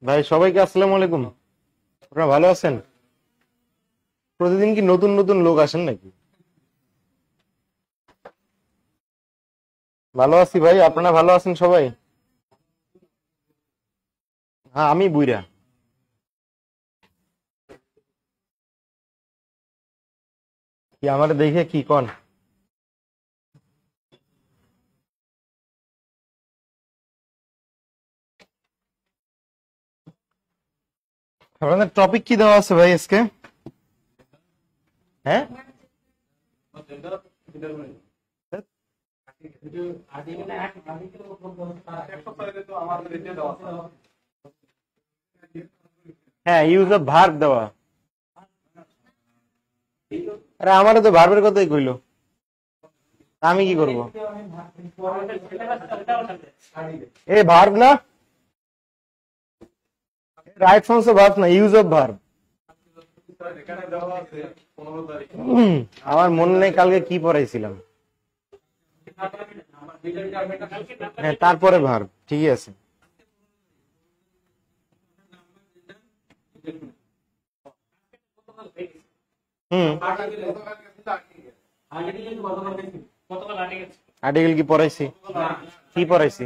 ভাই সবাইকে আসসালামু আলাইকুম। আপনারা ভালো আছেন? প্রতিদিন কি নতুন নতুন লোক আসেন নাকি? ভালো আছি ভাই, আপনারা ভালো আছেন সবাই? হ্যাঁ, আমি বুইরা। কি আমার দেখে কি কন? আপনাদের টপিক কি দেওয়া আছে ভাই আজকে? হ্যাঁ, হ্যাঁ, ইউজ অফ ভার্ব দেওয়া। আরে আমারও তো ভার্বের কথাই কইলো, আমি কি করব? এ ভার্ব না, রাইট ফর্মস অফ ভার্ব না, ইউজ অফ ভার্ব। আমার মনে নেই কালকে কি পড়াইছিলাম। হ্যাঁ, তারপরে ভার্ব, ঠিকই আছে। হুম, আর্টিকেল কি পড়াইছি? কি পড়াইছি?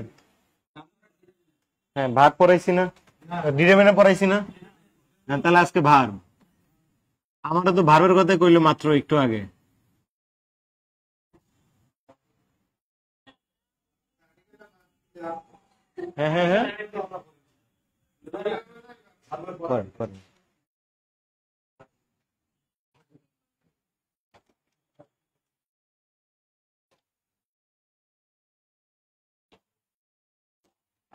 হ্যাঁ, ভার্ব পড়াইছি না? ডিটারমিনার পড়াইছি না? হ্যাঁ, তাহলে আজকে ভার্ব। আমারও তো ভার্বের কথা কইলো মাত্র একটু আগে। হ্যাঁ হ্যাঁ হ্যাঁ, করেন করেন।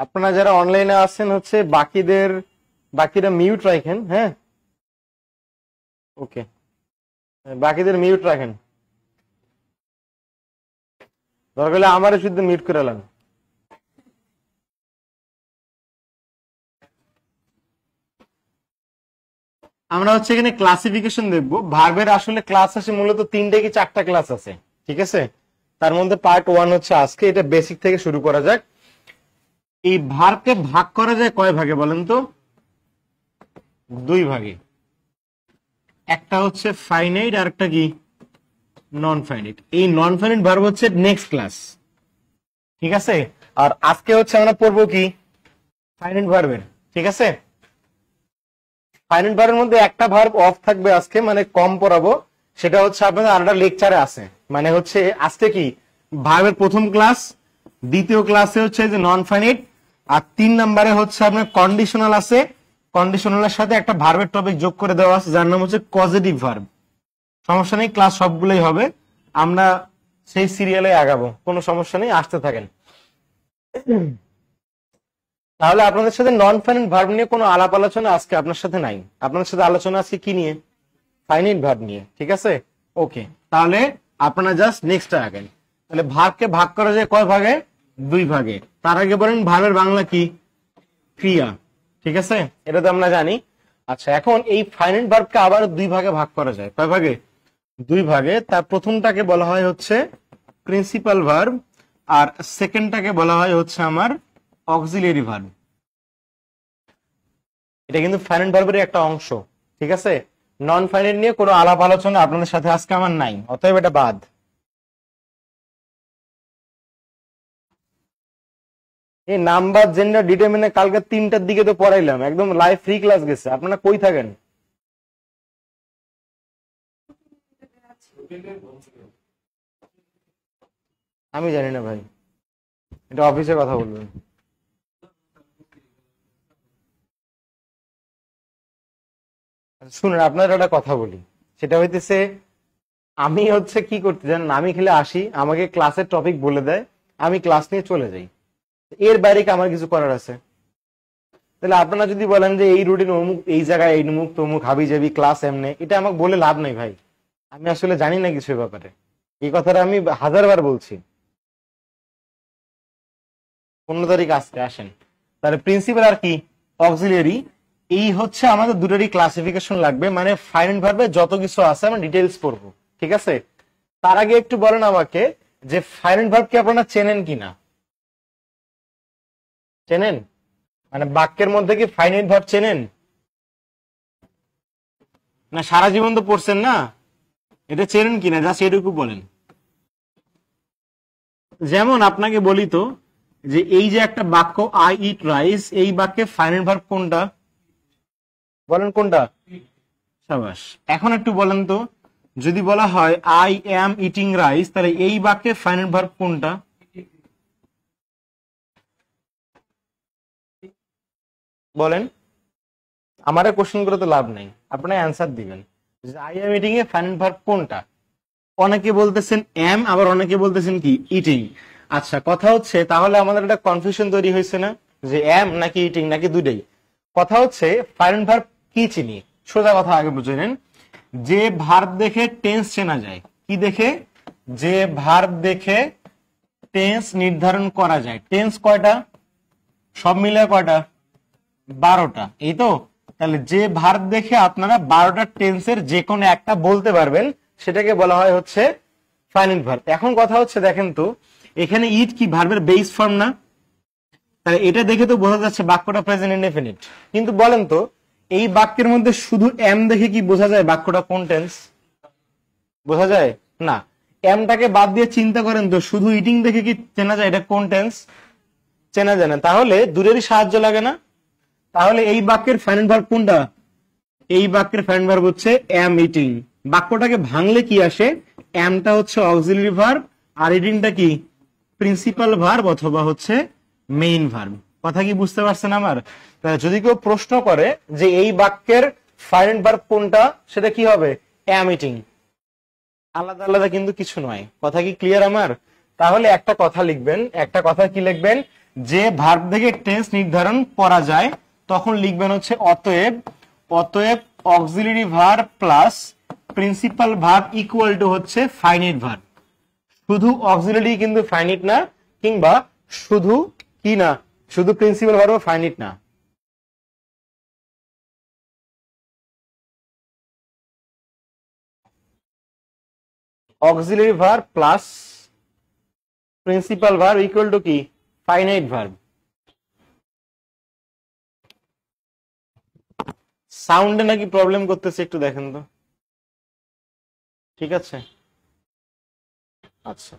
আপনারা যারা অনলাইনে আছেন হচ্ছে বাকিরা মিউট রাখেন, হ্যাঁ। ওকে, বাকিদের মিউট রাখেন, দরকার হলে আমারও শুধু মিউট করে এলাম। আমরা হচ্ছে এখানে ক্লাসিফিকেশন দেখবো। ভার্বের আসলে ক্লাস আছে মূলত তিনটে কি চারটা ক্লাস আছে, ঠিক আছে। তার মধ্যে পার্ট ওয়ান হচ্ছে আজকে, এটা বেসিক থেকে শুরু করা যাক। এই ভার্বকে ভাগ করা যায় কয় ভাগে বলেন তো? দুই ভাগে। একটা হচ্ছে ফাইনাইট আর একটা কি নন ফাইনাইট। এই নন ফাইনাইট ভার্ব হচ্ছে নেক্সট ক্লাস, ঠিক আছে। আর আজকে হচ্ছে আমরা পড়বো কি ফাইনাইট ভার্বের, ঠিক আছে। ফাইনাইট ভার্বের মধ্যে একটা ভার্ব অফ থাকবে আজকে, মানে কম পড়াবো। সেটা হচ্ছে আপনাদের আরেকটা লেকচারে আছে, মানে হচ্ছে আজকে কি ভার্বের প্রথম ক্লাস, দ্বিতীয় ক্লাসে হচ্ছে যে নন ফাইনাইট, আর 3 নম্বরে হচ্ছে আপনার কন্ডিশনাল আছে। কন্ডিশনালের সাথে একটা ভার্বের টপিক যোগ করে দেওয়া আছে যার নাম হচ্ছে পজিটিভ ভার্ব। সমস্যা নেই, ক্লাস সবগুলোই হবে, আমরা সেই সিরিয়ালে আগাবো, কোনো সমস্যা নেই, আসতে থাকেন। তাহলে আপনাদের সাথে নন ফাইনাইট ভার্ব নিয়ে কোনো আলাপ আলোচনা আজকে আপনার সাথে নাই। আপনাদের সাথে আলোচনা আজকে কি নিয়ে? ফাইনাইট ভার্ব নিয়ে, ঠিক আছে। ওকে, তাহলে আপনারা জাস্ট নেক্সট আগেন। তাহলে ভার্বকে ভাগ করা যায় কয় ভাগে? দুই ভাগে। তার আগে বলেন ভার্বের বাংলা কি? ক্রিয়া, ঠিক আছে, এটা তো আমরা জানি। আচ্ছা, এখন এই ফাইনাইট ভার্বকে আবার দুই ভাগে ভাগ করা যায়। কয় ভাগে? দুই ভাগে। তার প্রথমটাকে বলা হয় হচ্ছে প্রিন্সিপাল ভার্ব, আর সেকেন্ডটাকে বলা হয় হচ্ছে আমার অক্সিলিয়ারি ভার্ব। এটা কিন্তু ফাইনাইট ভার্বের একটা অংশ, ঠিক আছে। নন ফাইনাইট নিয়ে কোনো আলাপ আলোচনা আপনাদের সাথে আজকে আমার নাই, অতএব এটা বাদ। এই নাম্বার জেন্ডার ডিটারমিনে কালকে 3টার দিকে তো পড়াইলাম, একদম লাইভ ফ্রি ক্লাস গেছে। আপনারা কই থাকেন? আমি জানি না ভাই, এটা অফিসে কথা বলবেন। শুনুন, আপনার একটা কথা বলি, সেটা হইতেছে আমি হচ্ছে কি করতে জানেন, আমি খেলে আসি, আমাকে ক্লাসের টপিক বলে দেয়, আমি ক্লাস নিয়ে চলে যাই। এর বাইরে কি আমার কিছু করার আছে? তাহলে আপনারা যদি বলেন যে এই রুটিন অমুক, এই জায়গায় এই মুখ তমুক হাবি যাবি ক্লাস এমনি, এটা আমাকে বলে লাভ নাই ভাই। আমি আসলে জানি না কিছু ব্যাপারে। এই কথাটা আমি 1000বার বলছি। 15 তারিখ আসতে আসেন। তাহলে প্রিন্সিপাল আর কি অক্সিলিয়ারি, এই হচ্ছে আমাদের দুটোরই ক্লাসিফিকেশন লাগবে, মানে ফাইনাইট ভার্বে যত কিছু আছে আমরা ডিটেইলস পড়বো, ঠিক আছে। তার আগে একটু বলেন আমাকে যে ফাইনাইট ভার্ব কি আপনারা চেনেন কিনা? চেনেন? মানে বাক্যের মধ্যে কি ফাইনাইট ভার্ব চেনেন না? সারা জীবন তো পড়ছেন না, এটা চেনেন কিনা জাস্ট এটুকু বলেন। যেমন আপনাকে বলি তো যে এই যে একটা বাক্য আই ইট রাইস, এই বাক্যে ফাইনাইট ভার্ব কোনটা? বলেন কোনটা? সাবাস। এখন একটু বলেন তো, যদি বলা হয় আই অ্যাম ইটিং রাইস, তাহলে এই বাক্যে ফাইনাইট ভার্ব কোনটা? বলেন। আমারে কোশ্চেন করে তো লাভ নাই, আপনারা অ্যান্সার দিবেন যে I am eating A finite verb কোনটা। অনেকে বলতেছেন এম, আবার অনেকে বলতেছেন কি ইটিং। আচ্ছা, কথা হচ্ছে তাহলে আমাদের একটা কনফিউশন তৈরি হয়েছে না যে এম নাকি ইটিং নাকি দুইটাই। কথা হচ্ছে ফাইনাইট ভার্ব কি চিনি, সোজা কথা আগে বুঝে নেন। যে ভার্ব দেখে টেন্স চেনা যায়, কি দেখে? যে ভার্ব দেখে টেন্স নির্ধারণ করা যায়। টেন্স কয়টা? সব মিলে কয়টা? 12টা, এই তো। তাহলে যে ভার্ব দেখে আপনারা 12টা টেন্সের যে কোনো একটা বলতে পারবেন, সেটাকে বলা হয় হচ্ছে ফাইনাইট ভার্ব। এখন কথা হচ্ছে দেখেন তো, এখানে ইট কি ভার্বের বেস ফর্ম না? তাহলে এটা দেখে তো বোঝা যাচ্ছে বাক্যটা প্রেজেন্ট ইনডেফিনিট। কিন্তু বলেন তো, এই বাক্যের মধ্যে শুধু এম দেখে কি বোঝা যায় বাক্যটা কোন টেন্স? বোঝা যায় না। এমটাকে বাদ দিয়ে চিন্তা করেন তো, শুধু ইটিং দেখে কি চেনা যায় এটা কোন টেন্স? চেনা যায় না। তাহলে দূরেরই সাহায্য লাগে না। তাহলে এই বাক্যের ফাইনাইট ভার্ব কোনটা? এই বাক্যের ফাইনাইট ভার্ব হচ্ছে অ্যাম ইটিং। বাক্যটাকে ভাঙলে কি আসে? অ্যামটা হচ্ছে অক্সিলারি ভার্ব, আর ইটিংটা কি প্রিন্সিপাল ভার্ব অথবা হচ্ছে মেইন ভার্ব। কথা কি বুঝতে পারছেন আমার? যদি কেউ প্রশ্ন করে যে এই বাক্যের ফাইনাইট ভার্ব কোনটা, সেটা কি হবে? Am eating. আলাদা আলাদা কিন্তু কিছু নয়। কথা কি ক্লিয়ার আমার? তাহলে একটা কথা লিখবেন, একটা কথা কি লিখবেন? যে ভার্ব থেকে টেন্স নির্ধারণ করা যায়, তখন লিখবেন হচ্ছে অতএব, অতএব auxiliary verb plus principal verb equal to হচ্ছে ফাইনাইট ভার্ব। শুধু অক্সিলারি কিন্তু ফাইনাইট না, কিংবা শুধু কি না, শুধু প্রিন্সিপাল ভার্ব ফাইনাইট না। Auxiliary verb plus principal verb equal to কি? Finite verb. সাউন্ডে নাকি প্রবলেম করতেছে, একটু দেখেন তো। ঠিক আছে, আচ্ছা।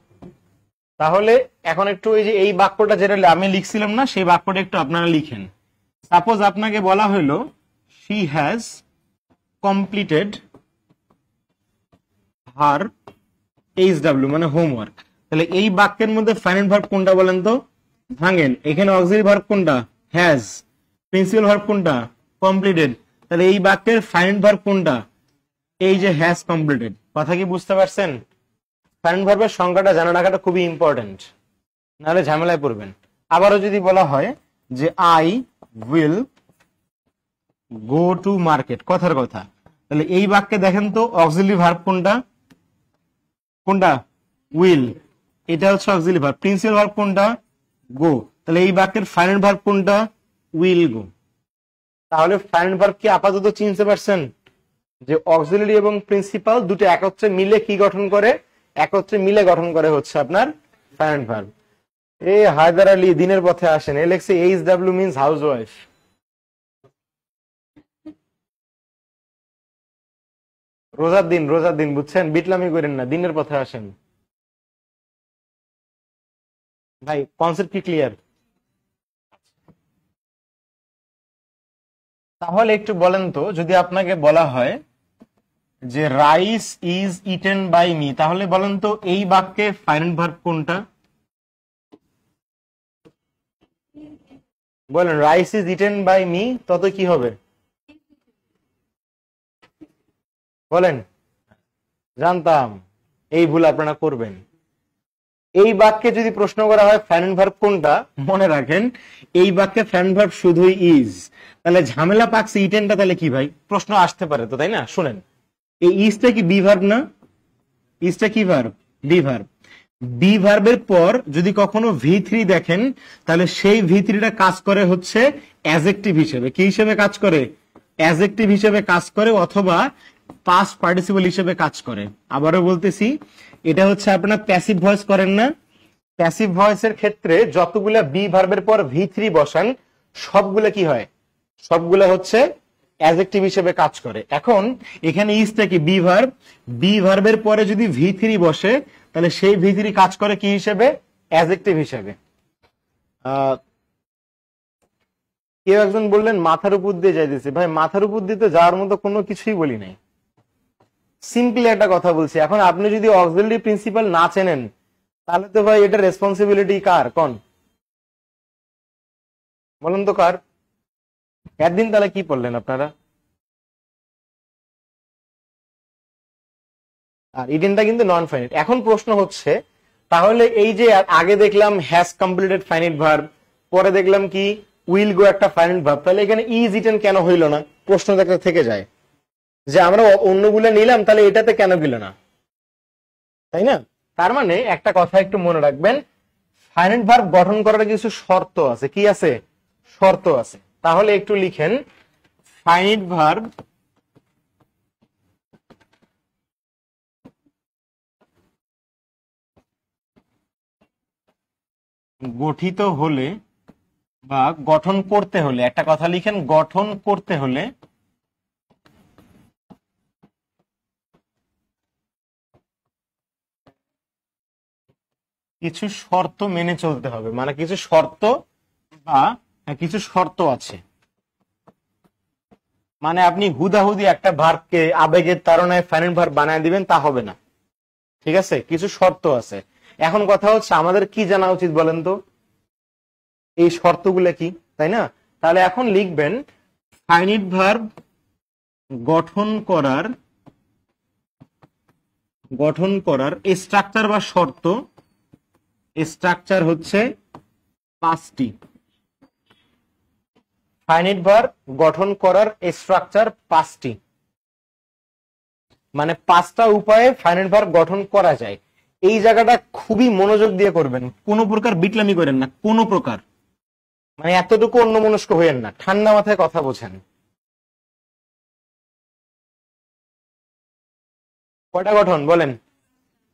তাহলে এখন একটু এই যে এই বাক্যটা যেটা আমি লিখছিলাম না, সেই বাক্যটা একটু আপনারা লিখেন। সাপোজ আপনাকে বলা হলো she has completed her HW, মানে হোমওয়ার্ক। তাহলে এই বাক্যের মধ্যে ফাইনাইট ভার্ব কোনটা বলেন তো? ভাঙেন। এখানে অক্সিলারি ভার্ব কোনটা? হ্যাজ। প্রিন্সিপাল ভার্ব কোনটা? কমপ্লিটেড। তাহলে এই বাক্যের ফাইনাইট ভার্ব কোনটা? এই যে হ্যাজ কমপ্লিটেড। কথা কি বুঝতে পারছেন? ফাইনাইট ভার্বের সংজ্ঞাটা জানা রাখাটা খুবই ইম্পর্টেন্ট, নাহলে ঝামেলায় পড়বেন। আবারও যদি বলা হয় যে I will go to market, কথার কথা, তাহলে এই বাক্যে দেখেন তো অক্সিলারি ভার্ব কোনটা? কোনটা? উইল। এটা হচ্ছে অক্সিলারি ভার্ব। প্রিন্সিপাল ভার্ব কোনটা? গো। তাহলে এই বাক্যের ফাইনাইট ভার্ব কোনটা? Will go. তাহলে ফাইনাইট ভার্ব কি আপাতত চিনতে পারছেন যে অক্সিলারি এবং প্রিন্সিপাল দুটো একত্রে মিলে কি গঠন করে? একত্রে মিলে গঠন করে হচ্ছে আপনার ফাইনাইট ভার্ব। এই হায়দার আলী দিনের পথে আসেন, এ লেখছে এইচডব্লিউ মিন্স হাউস ওয়াইফ। রোজার দিন বুঝছেন, বিটলামি করেন না, দিনের পথে আসেন ভাই। কনসেপ্ট কি ক্লিয়ার? তাহলে একটু বলেন তো, যদি আপনাকে বলা হয় যে rice is eaten by me, তাহলে বলেন তো এই বাক্যে ফাইনাইট ভার্ব কোনটা? বলেন, rice is eaten by me, তত কি হবে? বলেন। জানতাম এই ভুল আপনারা করবেন। এই বাক্যে যদি প্রশ্ন করা হয় ফাইনাইট ভার্ব কোনটা, মনে রাখেন এই বাক্যে ফাইনাইট ভার্ব শুধুই ইজ। তাহলে ঝামেলা পাকছে ইটেনটা, তাহলে কি ভাই? প্রশ্ন আসতে পারে তো, তাই না? শুনেন, এই ইজটা কি বি ভার্ব না? ইজটা কি ভার্ব? Be verb. বি ভার্বের পর যদি কখনো V3 দেখেন, তাহলে সেই V3টা কাজ করে হচ্ছে অ্যাডজেক্টিভ হিসেবে। কি হিসেবে কাজ করে? অ্যাডজেক্টিভ হিসেবে কাজ করে, অথবা পাস্ট পার্টিসিপল হিসেবে কাজ করে। আবারও বলতেছি, এটা হচ্ছে আপনার প্যাসিভ ভয়েস করেন না? প্যাসিভ ভয়েসের ক্ষেত্রে যতগুলা বি ভার্বের পর V3 বসান, সবগুলা কি হয়, সবগুলা হচ্ছে অ্যাডজেক্টিভ হিসেবে কাজ করে। এখন এখানে ইজটা কি বি ভার্ব, বি ভার্বের পরে যদি V3 বসে তাহলে সেই V3 কাজ করে কি হিসেবে, অ্যাডজেক্টিভ হিসেবে। কেউ একজন বললেন মাথার উপর দিয়ে যাইতেছে, ভাই মাথার উপর দিয়ে তো যাওয়ার মতো কোনো কিছুই বলি নাই, সিম্পলি একটা কথা বলছি। এখন আপনি যদি অক্সিলারি প্রিন্সিপাল না চেনেন তাহলে তো ভাই এটা রেসপন্সিবিলিটি কার, কোন বলুন তো কার? একদিন তাহলে কি পড়লেন আপনারা? আর ইডেনটা কিন্তু নন ফাইনাইট। এখন প্রশ্ন হচ্ছে তাহলে এই যে আগে দেখলাম হ্যাজ কমপ্লিটেড ফাইনাইট ভার্ব, পরে দেখলাম কি উইল গো একটা ফাইনাইট ভার্ব, তাহলে এখানে ইজ ইটেন কেন হইল না? প্রশ্ন থেকে যায় যে আমরা অন্যগুলো নিলাম তাহলে এটাতে কেন গেল না, তাই না? তার মানে একটা কথা একটু মনে রাখবেন, ফাইনাইট ভার্ব গঠন করার কিছু শর্ত আছে। কি আছে? শর্ত আছে। তাহলে একটু লিখেন, ফাইনাইট ভার্ব গঠিত হলে বা গঠন করতে হলে, একটা কথা লিখেন, গঠন করতে হলে কিছু শর্ত মেনে চলতে হবে। মানে কিছু শর্ত বা কিছু শর্ত আছে। মানে আপনি হুদাহুদি একটা ভার্বকে আবেগের তাড়নায় ফাইনাইট ভার্ব বানায় দিবেন তা হবে না, ঠিক আছে? কিছু শর্ত আছে। এখন কথা হচ্ছে আমাদের কি জানা উচিত বলেন তো, এই শর্তগুলো কি, তাই না? তাহলে এখন লিখবেন ফাইনাইট ভার্ব গঠন করার স্ট্রাকচার বা শর্ত, স্ট্রাকচার হচ্ছে 5টি। ফাইনাইট ভার্ব গঠন করার স্ট্রাকচার 5টি, মানে 5টা উপায়ে ফাইনাইট ভার্ব গঠন করা যায়। এই জায়গাটা খুবই মনোযোগ দিয়ে করবেন, কোনো প্রকার বিটলামি করেন না, কোনো প্রকার, মানে এতটুকু অন্যমনস্ক হইেন না, ঠান্ডা মাথায় কথা বোঝেন। কয়টা গঠন বলেন?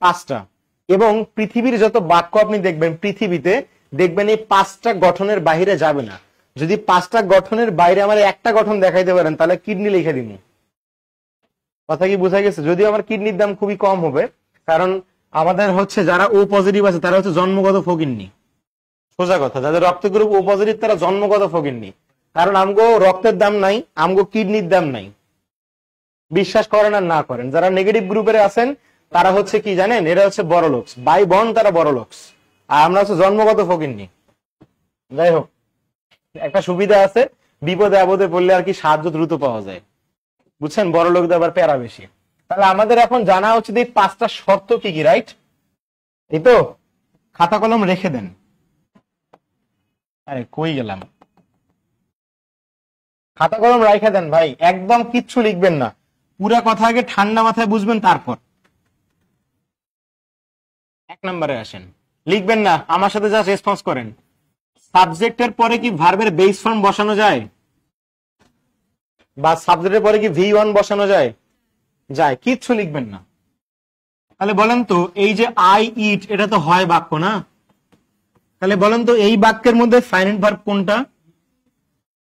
5টা। এবং পৃথিবীর যত বাক্য আপনি দেখবেন পৃথিবীতে, দেখবেন এই 5টা গঠনের বাইরে যাবে না। যদি 5টা গঠনের বাইরে আমার একটা গঠন দেখাইতে পারেন তাহলে কিডনি লিখে দিব। কথা কি বোঝা গেছে? যদিও আমার কিডনির দাম খুবই কম হবে, কারণ আমাদের হচ্ছে যারা ও পজিটিভ আছে তারা হচ্ছে জন্মগত ফকিন্নি। সোজা কথা, যাদের রক্ত গ্রুপ ও পজিটিভ তারা জন্মগত ফকিন্নি, কারণ আমগো রক্তের দাম নাই, আমগো কিডনির দাম নাই। বিশ্বাস করেন আর না করেন, যারা নেগেটিভ গ্রুপের আছেন তারা হচ্ছে কি জানেন, এরা হচ্ছে বড় লোকস, বাই বন তারা বড় লোকস, আর আমরা হচ্ছে জন্মগত ফকিন্নি। যাই হোক, একটা সুবিধা আছে, বিপদে আপদে পড়লে আর কি সাহায্য দ্রুত পাওয়া যায়, বুঝছেন? বড় লোকদের আবার প্যারা বেশি। তাহলে আমাদের এখন জানা উচিত এই 5টা শর্ত কি কি, রাইট? এই তো, খাতা কলম রেখে দেন। আরে কই গেলাম? খাতা কলম রাইখা দেন ভাই, একদম কিচ্ছু লিখবেন না, পুরা কথা আগে ঠান্ডা মাথায় বুঝবেন, তারপর 1 নম্বরে আসেন। লিখবেন না, আমার সাথে যা রেসপন্স করেন। সাবজেক্টের পরে কি ভার্বের বেস ফর্ম বসানো যায়? বা সাবজেক্টের পরে কি V1 বসানো যায়? যায়। কিচ্ছু লিখবেন না। তাহলে বলেন তো, এই যে আই ইট, এটা তো হয় বাক্য না? তাহলে বলেন তো এই বাক্যের মধ্যে ফাইনাইট ভার্ব কোনটা?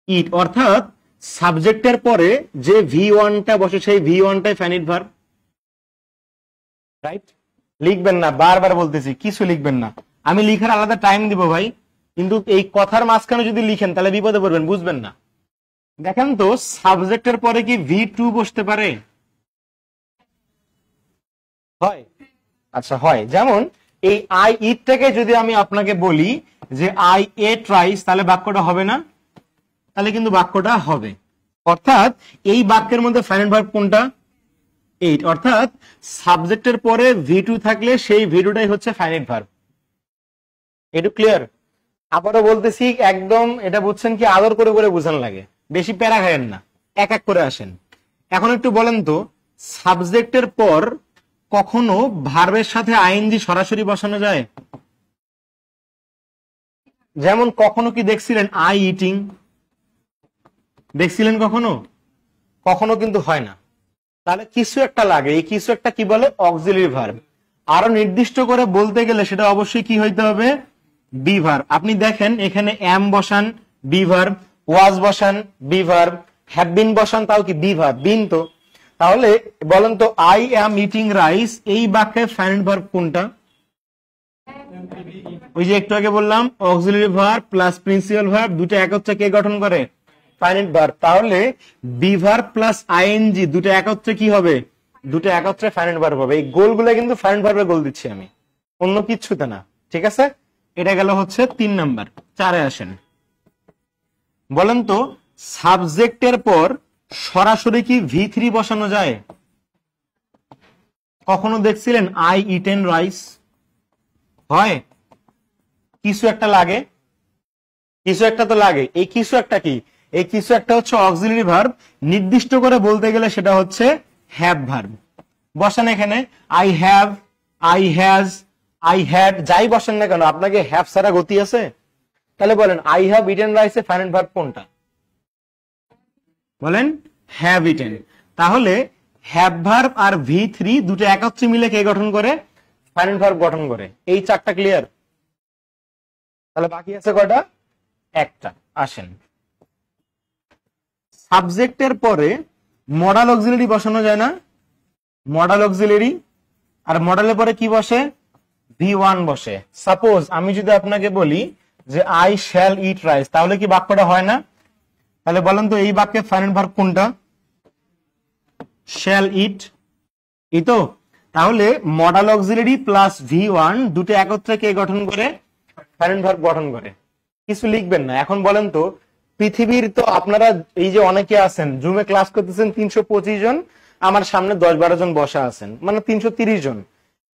ইট। অর্থাৎ সাবজেক্টের পরে যে V1টা বসে সেই V1টাই ফাইনাইট ভার্ব, রাইট? লিখবেন না, বারবার বলতেছি, কিছু লিখবেন না। আমি লিখার আলাদা টাইম দিব ভাই, কিন্তু এই কথার মাঝখানে যদি লিখেন তাহলে বিপদে পড়বেন, বুঝবেন না। দেখেন তো, সাবজেক্টের পরে কি V2 বসতে পারে? হয়। আচ্ছা, হয়। যেমন এই আই ইটটাকে যদি আমি আপনাকে বলি যে আই এ ট্রাইস, তাহলে বাক্যটা হবে না? তাহলে কিন্তু বাক্যটা হবে। অর্থাৎ এই বাক্যের মধ্যে ফাইনাইট ভার্ব কোনটা? এইট। অর্থাৎ সাবজেক্টের পরে V2 থাকলে সেই V2টাই হচ্ছে ফাইনাইট ভার্ব। এটা ক্লিয়ার? আবারও বলতেছি, একদম এটা বুঝছেন কি, আদর করে করে বুঝান লাগে, বেশি প্যারা খায়েন না, এক এক করে আসেন। এখন একটু বলেন তো, সাবজেক্টের পর কখনো ভার্বের সাথে আইএনজি সরাসরি বসানো যায়? যেমন কখনো কি দেখছিলেন আই ইটিং? দেখছিলেন কখনো? কখনো কিন্তু হয় না। তাহলে কিছু একটা লাগে, এই কিছু একটা কি বলে? Auxiliary verb. আরো নির্দিষ্ট করে বলতে গেলে সেটা অবশ্যই কি হইতে হবে? Be verb. আপনি দেখেন এখানে এম বসান বি ভার্ব, ওয়াজ বসান বি ভার্ব, হ্যাভ বিন বসান তাও কি বি ভার্ব, বিন তো। তাহলে বলেন তো আই অ্যাম ইটিং রাইস এই বাক্যে ফাইনাইট ভার্ব কোনটা? ওই যে একটু আগে বললাম auxiliary verb plus principal verb দুটো একত্রে কে গঠন করে? Finite verb. তাহলে বি ভার্ব প্লাস আইএনজি দুটো একত্রে কি হবে? দুটো একত্রে ফাইনাইট ভার্ব হবে। এই গোলগুলো কিন্তু ফাইনাইট ভার্বে গোল দিচ্ছি আমি, অন্য কিচ্ছুতে না। ঠিক আছে, এটা গেল হচ্ছে 3 নাম্বার। 4-এ আসেন। বলেন তো সাবজেক্টের পর সরাসরি কি V3 বসানো যায়? কখনো দেখছিলেন আই ইটেন রাইস? হয়, কিছু একটা লাগে, কিছু একটা তো লাগে। এই কিছু একটা কি? এই কিছু একটা হচ্ছে অক্সিলারি ভার্ব, নির্দিষ্ট করে বলতে গেলে সেটা হচ্ছে হ্যাভ ভার্ব। বসান এখানে I have, I has, I had, যাই বসেন না কেন আপনাকে হ্যাভ ছাড়া গতি আছে? তাহলে বলেন I have eaten rice A finite verb কোনটা? বলেন হ্যাভ ইটেন। তাহলে হ্যাভ ভার্ব আর V3 দুটো একত্রে মিলে কে গঠন করে? ফাইনাইট ভার্ব গঠন করে। এই 4টা ক্লিয়ার? তাহলে বাকি আছে কয়টা? একটা। আসেন, সাবজেক্টের পরে মডাল অক্সিলারি বসানো যায় না? মডাল অক্সিলারি, আর মডালের পরে কি বসে? V1 বসে। সাপোজ আমি যদি আপনাকে বলি যে আই শ্যাল ইট রাইস, তাহলে কি বাক্যটা হয় না? তাহলে বলেন তো এই বাক্যে ফাইনাইট ভার্ব কোনটা? শ্যাল ইট, এই তো। তাহলে মডাল অক্সিলারি প্লাস V1 দুটো একত্রে কে গঠন করে? ফাইনাইট ভার্ব গঠন করে। কিছু লিখবেন না। এখন বলেন তো পৃথিবীর তো আপনারা এই যে অনেকে আছেন জুমে ক্লাস করতেছেন 325 জন, আমার সামনে 10-12 জন বসা আছেন, মানে 330 জন।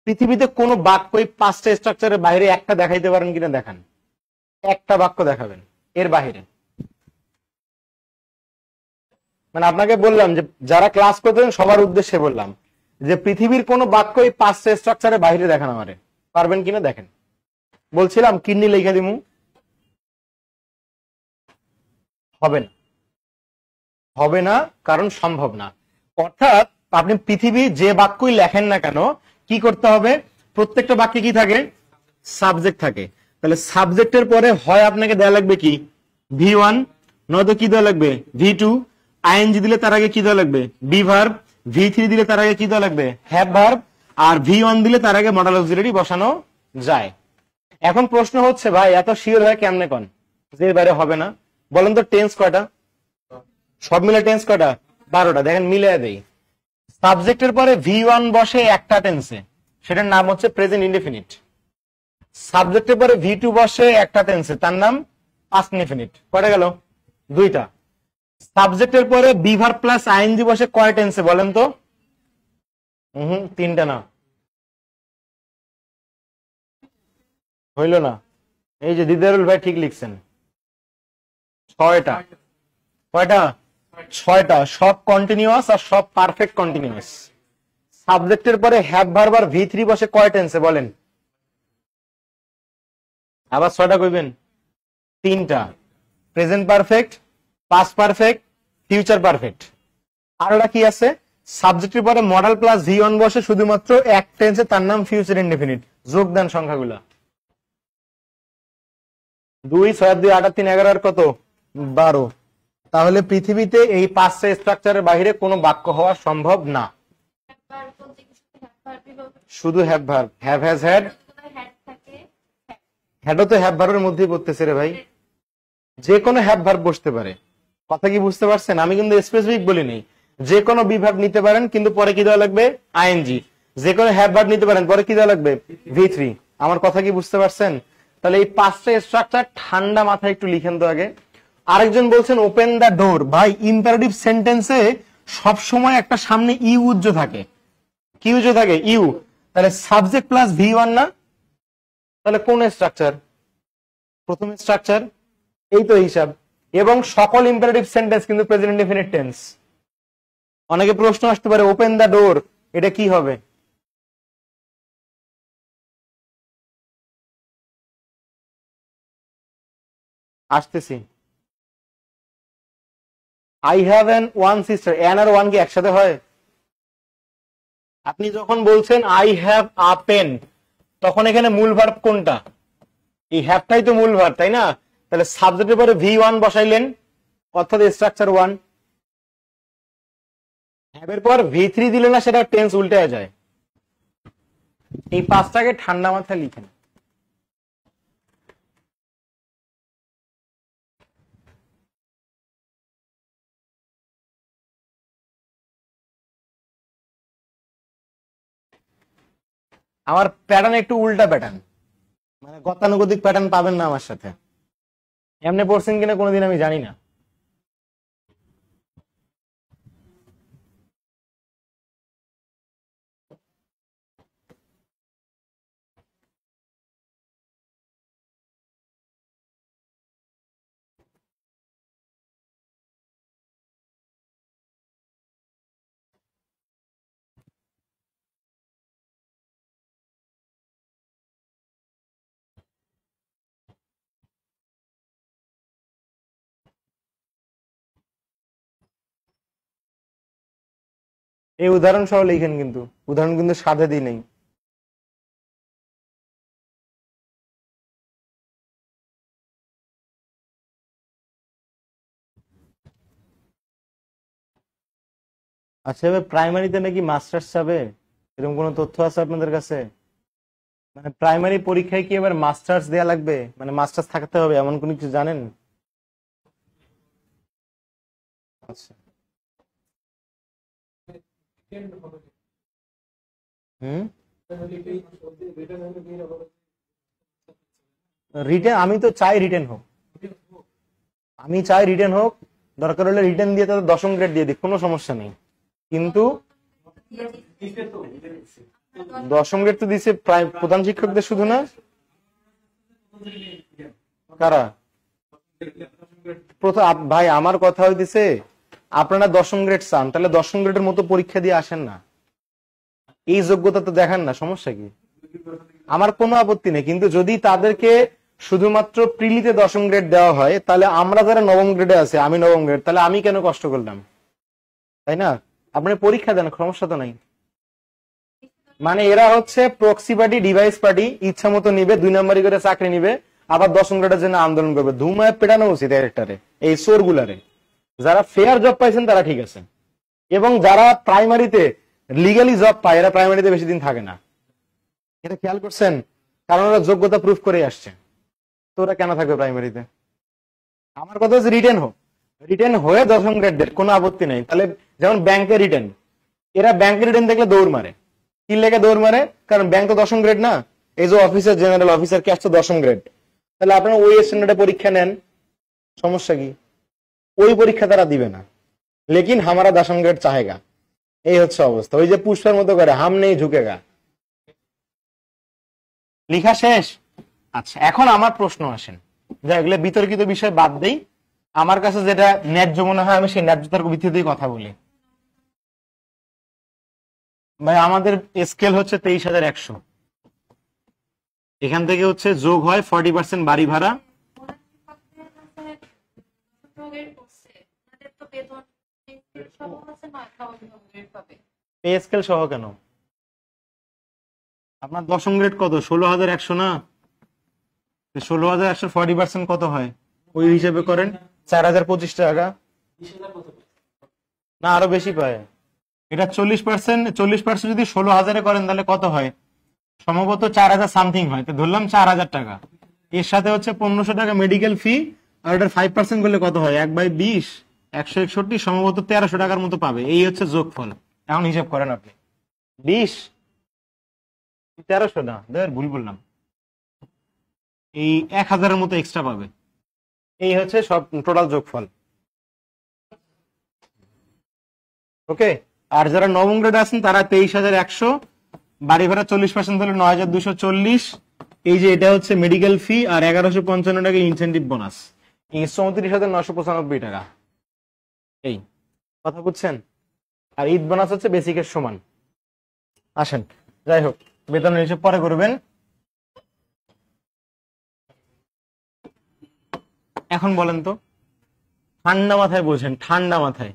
পৃথিবীতে কোন বাক্য এই 5টা স্ট্রাকচারের বাইরে একটা দেখাইতে পারেন কিনা? দেখান, একটা বাক্য দেখাবেন এর বাইরে। মানে আপনাকে বললাম যে যারা ক্লাস করতেন সবার উদ্দেশ্যে বললাম যে পৃথিবীর কোন বাক্য এই 5টা স্ট্রাকচারের বাইরে দেখান আমারে, পারবেন কিনা দেখেন। বলছিলাম কিডনি লেখা দিমু, হবে না, হবে না, কারণ সম্ভব না। অর্থাৎ আপনি পৃথিবী যে বাক্যই লেখেন না কেন কি করতে হবে? প্রত্যেকটা বাক্যে কি থাকে? সাবজেক্ট থাকে। তাহলে সাবজেক্টের পরে হয় আপনাকে দেওয়া লাগবে কি? V1, নয়তো কি দেওয়া লাগবে? V2। আইএনজি দিলে তার আগে কি দেওয়া লাগবে? Be verb. V3 দিলে তার আগে কি দেওয়া লাগবে? Have verb. আর V1 দিলে তার আগে মডাল অক্সিলারি বসানো যায়। এখন প্রশ্ন হচ্ছে ভাই এত শিওর হয় কেমনে কোন যে বাইরে হবে না? বলেন তো টেন্স কয়টা? সব মিলে টেন্স কয়টা? 12টা। দেখেন মিলিয়ে দেই। সাবজেক্টের পরে V1 বসে একটা টেন্সে, সেটার নাম হচ্ছে প্রেজেন্ট ইনডেফিনিট। সাবজেক্টের পরে V2 বসে একটা টেন্সে, তার নাম পাস্ট ইনডেফিনিট। কয়টা গেল? 2টা। সাবজেক্টের পরে বি ভার্ব প্লাস আইএনজি বসে কয় টেন্সে বলেন তো? 3টা না, হইল না। এই যে দিদারুল ভাই ঠিক লিখছেন, 6টা। কয়টা? 6টা। সব কন্টিনিউয়াস আর সব পারফেক্ট কন্টিনিউয়াস। সাবজেক্টের পরে হ্যাভ ভার্ব আর V3 বসে কয় টেন্সে বলেন? আবার 6টা কইবেন? 3টা। Present perfect, past perfect, future perfect. আর ওটা কি আছে? সাবজেক্টের পরে মডাল প্লাস V1 বসে শুধুমাত্র এক টেন্সে, তার নাম ফিউচার ইনডেফিনিট। যোগদান সংখ্যাগুলা 2, 6, 2, 8, 3, 11 আর কত? 12। তাহলে পৃথিবীতে এই 5টা স্ট্রাকচারের বাইরে কোনো বাক্য হওয়া সম্ভব না। শুধু have verb, have has had, হ্যাডও তো হ্যাভ ভার্বের মধ্যেই পড়তেছে রে ভাই। যে কোনো হ্যাভ ভার্ব বসতে পারে। কথা কি বুঝতে পারছেন? আমি কিন্তু স্পেসিফিক বলিনি। যে কোনো বি ভার্ব নিতে পারেন, কিন্তু পরে কি দেওয়া লাগবে? আইএনজি। যে কোনো হ্যাভ ভার্ব নিতে পারেন, পরে কি দেওয়া লাগবে? V3। আমার কথা কি বুঝতে পারছেন? তাহলে এই 5টা স্ট্রাকচার ঠান্ডা মাথায় একটু লিখেন তো আগে। আরেকজন বলছেন ওপেন দা ডোর। ভাই ইম্পারেটিভ সেন্টেন্সে সব সময় একটা সামনে ইউজ থাকে। কি ইউজ থাকে? ইউ। তাহলে সাবজেক্ট প্লাস V1 না? তাহলে কোন স্ট্রাকচার? প্রথম স্ট্রাকচার। এই তো হিসাব। এবং সকল ইম্পারেটিভ সেন্টেন্স কিন্তু প্রেজেন্ট ইনডেফিনিট টেন্স। অনেকে প্রশ্ন আসতে পারে ওপেন দা ডোর এটা কি হবে? আসতেছি। I have an one sister, an আর ওয়ান কি একসাথে হয়? আপনি যখন বলছেন আই হ্যাভ আ পেন, তখন এখানে মূল ভার্ব কোনটা? এই হ্যাভটাই তো মূল ভার্ব, তাই না? তাহলে সাবজেক্টের পরে V1 বসাইলেন, অর্থাৎ স্ট্রাকচার 1। হ্যাবের পর V3 দিলে না সেটা টেন্স উল্টে যায়। এই 5টাকে ঠান্ডা মাথায় লিখেন। আমার প্যাটার্ন একটু উল্টা প্যাটার্ন, মানে গতানুগতিক প্যাটার্ন পাবেন না আমার সাথে। এমনি পড়ছেন কিনা কোনোদিন আমি জানি না। এই উদাহরণ সহ লিখেন, কিন্তু উদাহরণ কিন্তু সাথে দিই নেই। আচ্ছা, এবার প্রাইমারিতে নাকি মাস্টার্স যাবে, এরকম কোনো তথ্য আছে আপনাদের কাছে? মানে প্রাইমারি পরীক্ষায় কি এবার মাস্টার্স দেয়া লাগবে, মানে মাস্টার্স থাকতে হবে এমন কোনো কিছু জানেন? আচ্ছা। হুম। রিটেন আমি তো চাই রিটেন হোক, আমি চাই রিটেন হোক, দরকার হলে রিটেন দিয়ে তাদের 10ম গ্রেড দিয়ে দিই, কোনো সমস্যা নেই। কিন্তু 10ম গ্রেড তো দিছে প্রধান শিক্ষকদের শুধু না, কারা? ভাই আমার কথা হইতেছে, আপনারা 10ম গ্রেড চান, তাহলে 10ম গ্রেডের মতো পরীক্ষা দিয়ে আসেন না, এই যোগ্যতা তো দেখান না, সমস্যা কি? আমার কোনো আপত্তি নেই, কিন্তু যদি তাদেরকে শুধুমাত্র প্রিলিতে 10ম গ্রেড দেওয়া হয়, তাহলে আমরা যারা 9ম গ্রেডে আছে, আমি 9ম গ্রেড, তাহলে আমি কেন কষ্ট করলাম, তাই না? আপনি পরীক্ষা দেন, সমস্যা তো নাই। মানে এরা হচ্ছে প্রক্সি পার্টি, ডিভাইস পার্টি, ইচ্ছা মতো নিবে, 2 নম্বরই করে চাকরি নিবে, আবার 10ম গ্রেডের জন্য আন্দোলন করবে। ধুমায় পেটানো উচিত এটারে, এই সোর গুলারে। যারা ফেয়ার জব পাইছেন তারা ঠিক আছে, এবং যারা প্রাইমারিতে লিগালি জব পায় এরা প্রাইমারিতে বেশি দিন থাকে না, এটা খেয়াল করছেন? কারণ ওরা যোগ্যতা প্রুফ করে আসছে, তো ওরা কেন থাকবে প্রাইমারিতে? আমার কথা হচ্ছে রিটেন হোক, রিটেন হয়ে 10ম গ্রেড দেন, কোনো আপত্তি নেই। তাহলে যেমন ব্যাংকের রিটেন, এরা ব্যাংকের রিটেন দেখলে দৌড় মারে। কি লেগে দৌড় মারে? কারণ ব্যাংক তো 10ম গ্রেড না, এই যে অফিসার, জেনারেল অফিসার ক্যাশ তো 10ম গ্রেড। তাহলে আপনারা ওই স্ট্যান্ডার্ডে পরীক্ষা নেন, সমস্যা কি? ওই পরীক্ষা তারা দিবে না, লেকিন হামারা 10ম গ্রেড চাহেগা, এই হচ্ছে অবস্থা। ওই যে পুষ্পের মতো করে হাম নেই ঝুঁকেগা। লিখা শেষ? আচ্ছা, এখন আমার প্রশ্ন আসেন, যা এগুলো বিতর্কিত বিষয় বাদ দেই, আমার কাছে যেটা ন্যায্য মনে হয় আমি সেই ন্যায্যতার ভিত্তিতেই কথা বলি। ভাই আমাদের স্কেল হচ্ছে 23,100, এখান থেকে হচ্ছে যোগ হয় 40% বাড়ি ভাড়া। পে স্কেল সহ কেন? আপনার 10ম গ্রেড কত? 16,100 না? 16,100 40% কত হয় ওই হিসেবে করেন, 4,025 টাকা না, আরো বেশি পায়। এটা 40%, 40% যদি 16,000 করেন তাহলে কত হয়? সম্ভবত 4,000 সামথিং হয়, তো ধরলাম 4,000 টাকা। এর সাথে হচ্ছে 1,500 টাকা মেডিকেল ফি, আর এটার 5% করলে কত হয়? 1/20, 161, সম্ভবত 1,300 টাকার মতো পাবে। এই হচ্ছে যোগফল। এখন হিসাব করেন আপনি, 20, 1,300 না, ভুল বললাম, এই 1,000-এর মতো এক্সট্রা পাবে। এই হচ্ছে সব টোটাল যোগফল। ওকে, আর যারা 9ম গ্রেড আছেন তারা 23,100, বাড়ি ভাড়া 40% হলে 9,240, এই যে এটা হচ্ছে মেডিকেল ফি, আর 1,155 টাকা ইনসেন্টিভ বোনাস, এই 34,995 টাকা। এই কথা বুঝছেন? আর ঈদ বোনাস হচ্ছে বেসিকের সমান। আসেন, যাই হোক, বেতনের হিসেব পরে করবেন। এখন বলেন তো, ঠান্ডা মাথায় বোঝেন, ঠান্ডা মাথায়।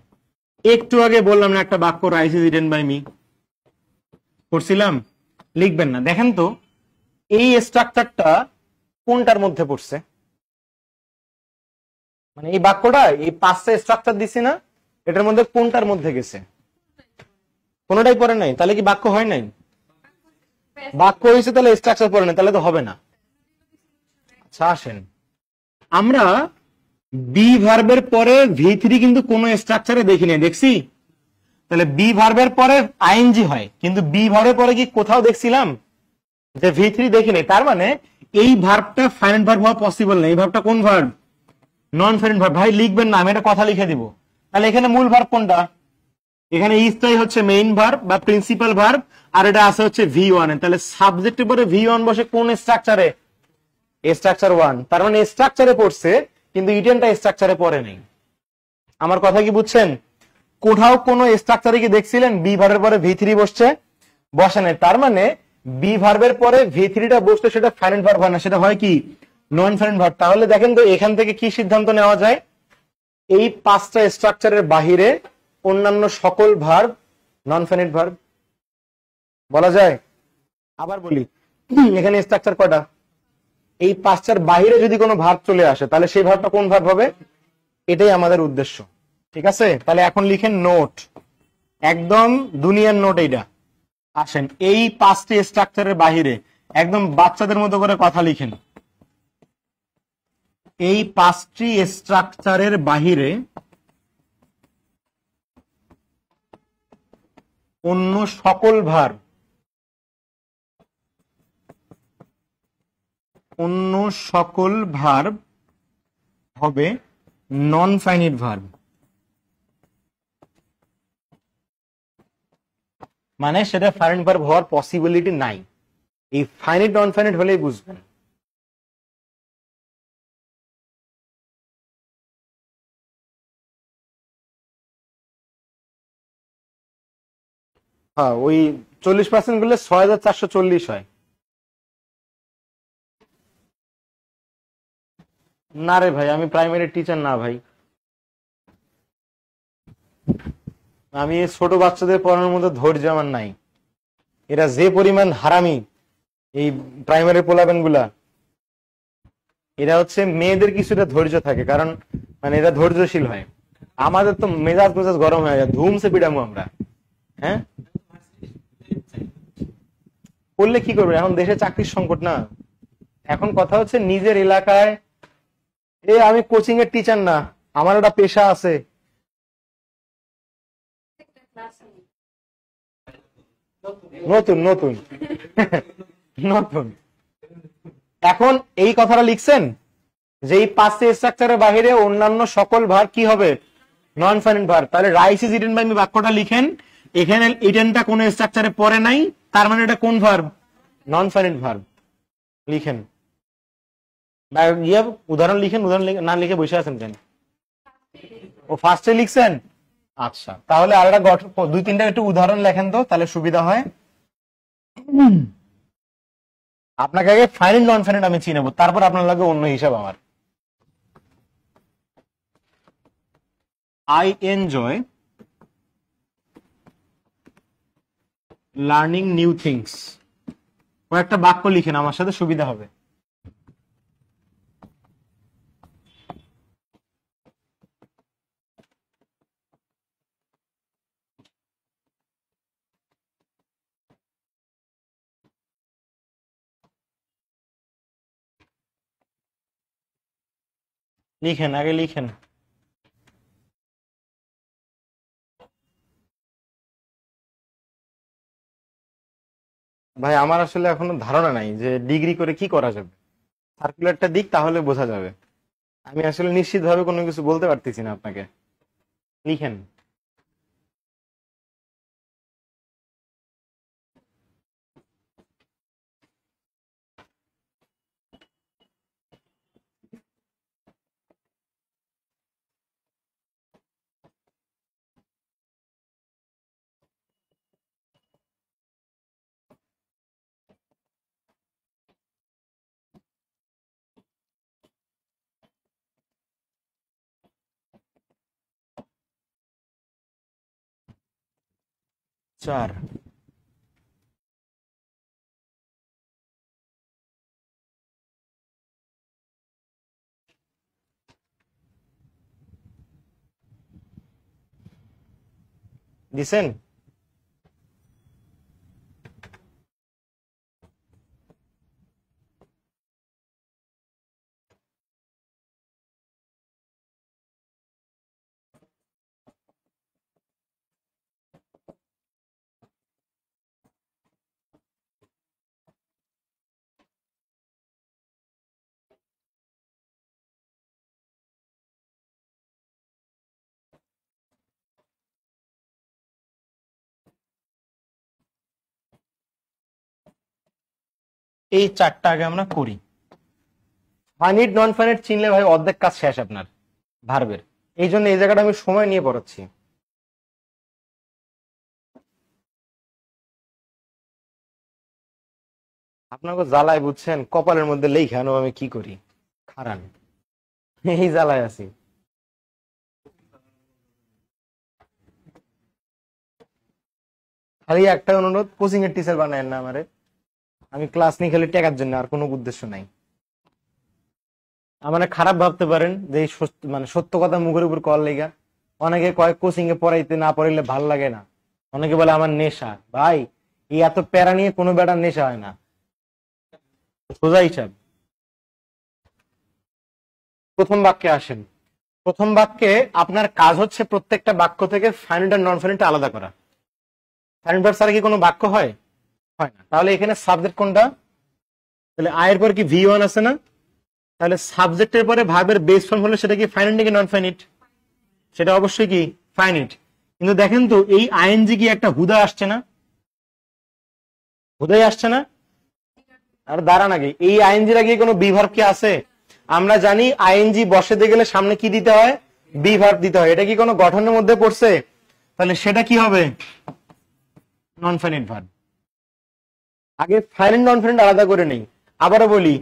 একটু আগে বললাম না একটা বাক্য, rice is eaten by me, করছিলাম? লিখবেন না। দেখেন তো এই স্ট্রাকচারটা কোনটার মধ্যে পড়ছে? মানে এই বাক্যটা এই 5টা স্ট্রাকচার দিছি না, এটার মধ্যে কোনটার মধ্যে গেছে? কোনটাই পড়ে নাই, তাহলে কি বাক্য হয় নাই? বাক্য হয়েছে তাহলে স্ট্রাকচার পড়ে নাই, তাহলে তো হবে না। আচ্ছা আসেন, আমরা বি ভার্বের পরে V3 কিন্তু কোন স্ট্রাকচারে দেখিনি, দেখছি? তাহলে বি ভার্বের পরে আইএনজি হয়, কিন্তু বি ভার্বের পরে কি কোথাও দেখছিলাম যে V3 দেখিনি? তার মানে এই ভার্বটা ফাইনাইট ভার্ব হওয়া পসিবল না। এই ভার্বটা কোন ভার্ব? নন ফাইনাইট ভার্ব। ভাই লিখবেন না, আমি একটা কথা লিখে দিব। তাহলে এখানে মূল ভার্ব কোনটা? এখানে ইজটাই হচ্ছে মেইন ভার্ব বা প্রিন্সিপাল ভার্ব, আর এটা আছে হচ্ছে V1 এ। তাহলে সাবজেক্টের পরে V1 বসে কোন স্ট্রাকচারে? স্ট্রাকচার 1। তার মানে স্ট্রাকচারে পড়ছে, কিন্তু ইটেনটা স্ট্রাকচারে পড়ে নাই। আমার কথা কি বুঝছেন? কোথাও কোন স্ট্রাকচারে কি দেখছিলেন বি ভার্বের পরে V3 বসছে? বসে নাই। তার মানে বি ভার্বের পরে V3টা বসলে সেটা ফাইনাইট ভার্ব হয় না, সেটা হয় কি? নন ফাইনাইট ভার্ব। তাহলে দেখেন তো এখান থেকে কি সিদ্ধান্ত নেওয়া যায়? এই 5টা স্ট্রাকচারের বাহিরে অন্যান্য সকল ভার্ব নন ফাইনাইট ভার্ব বলা যায়। আবার বলি, এখানে স্ট্রাকচার কয়টা? এই 5টার বাহিরে যদি কোনো ভার্ব চলে আসে, তাহলে সেই ভার্বটা কোন ভার্ব হবে? এটাই আমাদের উদ্দেশ্য। ঠিক আছে, তাহলে এখন লিখেন নোট, একদম দুনিয়ার নোট এইটা। আসেন, এই 5টি স্ট্রাকচারের বাহিরে একদম বাচ্চাদের মতো করে কথা লিখেন। এই 5টি স্ট্রাকচারের বাহিরে অন্য সকল ভার্ব, অন্য সকল ভার্ব হবে নন ফাইনাইট ভার্ব। মানে সেটা ফাইনাইট ভার্ব হওয়ার পসিবিলিটি নাই। এই ফাইনাইট নন ফাইনাইট হলেই বুঝবেন। হ্যাঁ, ওই 40% গুলো 6440 হয়। না রে ভাই, আমি প্রাইমারি টিচার না ভাই। আমি এই ছোট বাচ্চাদের পড়ানোর মধ্যে ধৈর্য আমার নাই। এরা যে পরিমাণ হারামি, এই প্রাইমারি পোলাবেন গুলা, এরা হচ্ছে মেয়েদের কিছুটা ধৈর্য থাকে, কারণ মানে এরা ধৈর্যশীল হয়। আমাদের তো মেজাজ মেজাজ গরম হয়ে যায়, ধুমসে পিটামো আমরা। হ্যাঁ, করলে কি করবে? এখন দেশে চাকরির সংকট না। এখন কথা হচ্ছে নিজের এলাকায়, আমি কোচিং এর টিচার না, আমার একটা পেশা আছে। নতুন নতুন নতুন। এখন এই কথাটা লিখছেন যে এই 5টি স্ট্রাকচারের বাইরে অন্যান্য সকল ভার্ব কি হবে? Non finite verb. তাহলে rice is eaten by me বাক্যটা লিখেন। এখানে ইটেনটা কোন স্ট্রাকচারে পড়ে নাই, তার মানে এটা কোন ভার্ব? নন ফাইনাইট ভার্ব। লিখেন, উদাহরণ লিখেন। উদাহরণ না লিখে বসে আছেন কেন? ও ফার্স্টে লিখছেন? আচ্ছা, তাহলে আর একটা 2-3টা একটু উদাহরণ লেখেন তো, তাহলে সুবিধা হয়। আপনাকে আগে ফাইনাইট নন ফাইনাইট আমি চিনাবো, তারপর আপনার লাগে অন্য হিসাব আমার। I enjoy learning new things. কয়েকটা বাক্য লিখেন, আমার সাথে সুবিধা হবে। লিখেন, আগে লিখেন। ভাই আমার আসলে এখনো ধারণা নাই যে ডিগ্রি করে কি করা যাবে। সার্কুলারটা দিক, তাহলে বোঝা যাবে। আমি আসলে নিশ্চিত ভাবে কোনো কিছু বলতে পারতেছি না আপনাকে। লিখেন। চার। দিছেন? এই চারটা আগে আমরা করি। ফাইনিট নন ফাইনিট চিনলে ভাই অর্ধেক কাজ শেষ আপনার ভার্বের। এই জন্য এই জায়গাটা আমি সময় নিয়ে পড়াচ্ছি। আপনাকে জ্বালায় বুঝছেন, কপালের মধ্যে লেখানো আমি কি করি, খারান এই জ্বালায় আছি। খালি একটা অনুরোধ, কোচিং এর টিচার বানায় না আমারে। আমি ক্লাস নিই খালি টেকার জন্য, আর কোনো উদ্দেশ্য নাই। আমার খারাপ ভাবতে পারেন যে এই মানে সত্য কথা মুখের উপর কল লেগা। অনেকে কয় কোচিং এ পড়াইতে না পড়াইলে ভাল লাগে না, অনেকে বলে আমার নেশা। ভাই এই এত প্যারা নিয়ে কোনো বেটার নেশা হয় না, সোজা হিসাব। প্রথম বাক্যে আসেন। প্রথম বাক্যে আপনার কাজ হচ্ছে প্রত্যেকটা বাক্য থেকে ফাইনাইট আর নন ফাইনাইট আলাদা করা। ফাইনাইট ভার্ব ছাড়া কি কোনো বাক্য হয়? হয় না। তাহলে এখানে সাবজেক্ট কোনটা? তাহলে আয়ের পর কি V1 আছে না? তাহলে সাবজেক্টের পরে ভার্বের বেস ফর্ম হলে সেটা কি ফাইনাইট নাকি নন ফাইনাইট? সেটা অবশ্যই কি ফাইনাইট। কিন্তু দেখেন তো এই আইএনজি কি একটা হুদা আসছে না? হুদাই আসছে না? আর দাঁড়ান, আগে এই আইএনজির আগে কোনো বি ভার্ব কি আছে? আমরা জানি আইএনজি বসাতে গেলে সামনে কি দিতে হয়? বি ভার্ব দিতে হয়। এটা কি কোনো গঠনের মধ্যে পড়ছে? তাহলে সেটা কি হবে? Non finite verb. আগে ফাইনাইট নন ফাইনাইট আলাদা করে নেই। আবারও বলি,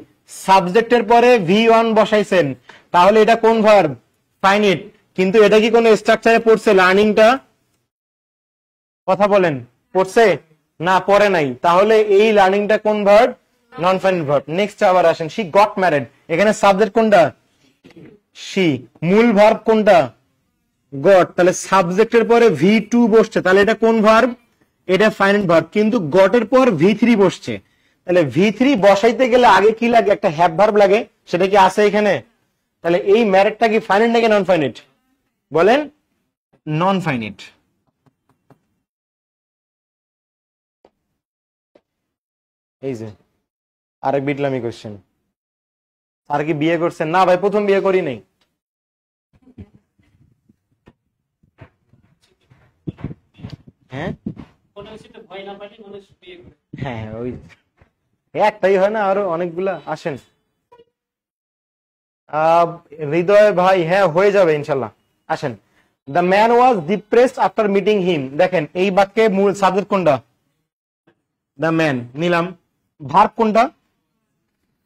সাবজেক্টের পরে V1 বসাইছেন, তাহলে এটা কোন ভার্ব? ফাইনাইট। কিন্তু এটা কি কোনো স্ট্রাকচারে পড়ছে? লার্নিংটা কথা বলেন, পড়ছে না? পড়ে নাই। তাহলে এই লার্নিংটা কোন ভার্ব? নন ফাইনাইট ভার্ব। নেক্সট আবার আসেন, শি গট ম্যারিড। এখানে সাবজেক্ট কোনটা? শি। মূল ভার্ব কোনটা? গট। তাহলে সাবজেক্টের পরে V2 বসছে, তাহলে এটা কোন ভার্ব? এটা ফাইনাইট ভার্ব। কিন্তু গটের পর V3 বসছে, তাহলে V3 বসাইতে গেলে আগে কি লাগে? একটা হ্যাভ ভার্ব লাগে। সেটা কি আছে এখানে? তাহলে এই ম্যারিডটা কি ফাইনাইট নাকি নন ফাইনাইট? বলেন। Non finite. এই যে আরেক বিটলামি কোশ্চেন, স্যার কি বিয়ে করছেন? না ভাই, প্রথম বিয়ে করি নাই। হ্যাঁ হ্যাঁ, ওই একটাই হয় না, আরো অনেকগুলা। আসেন হৃদয় ভাই, হ্যাঁ হয়ে যাবে ইনশাল্লাহ। আসেন, the man was depressed after meeting হিম। দেখেন এই বাক্যে মূল সাবজেক্ট কোনটা? দ্য ম্যান নিলাম। ভার্ব কোনটা?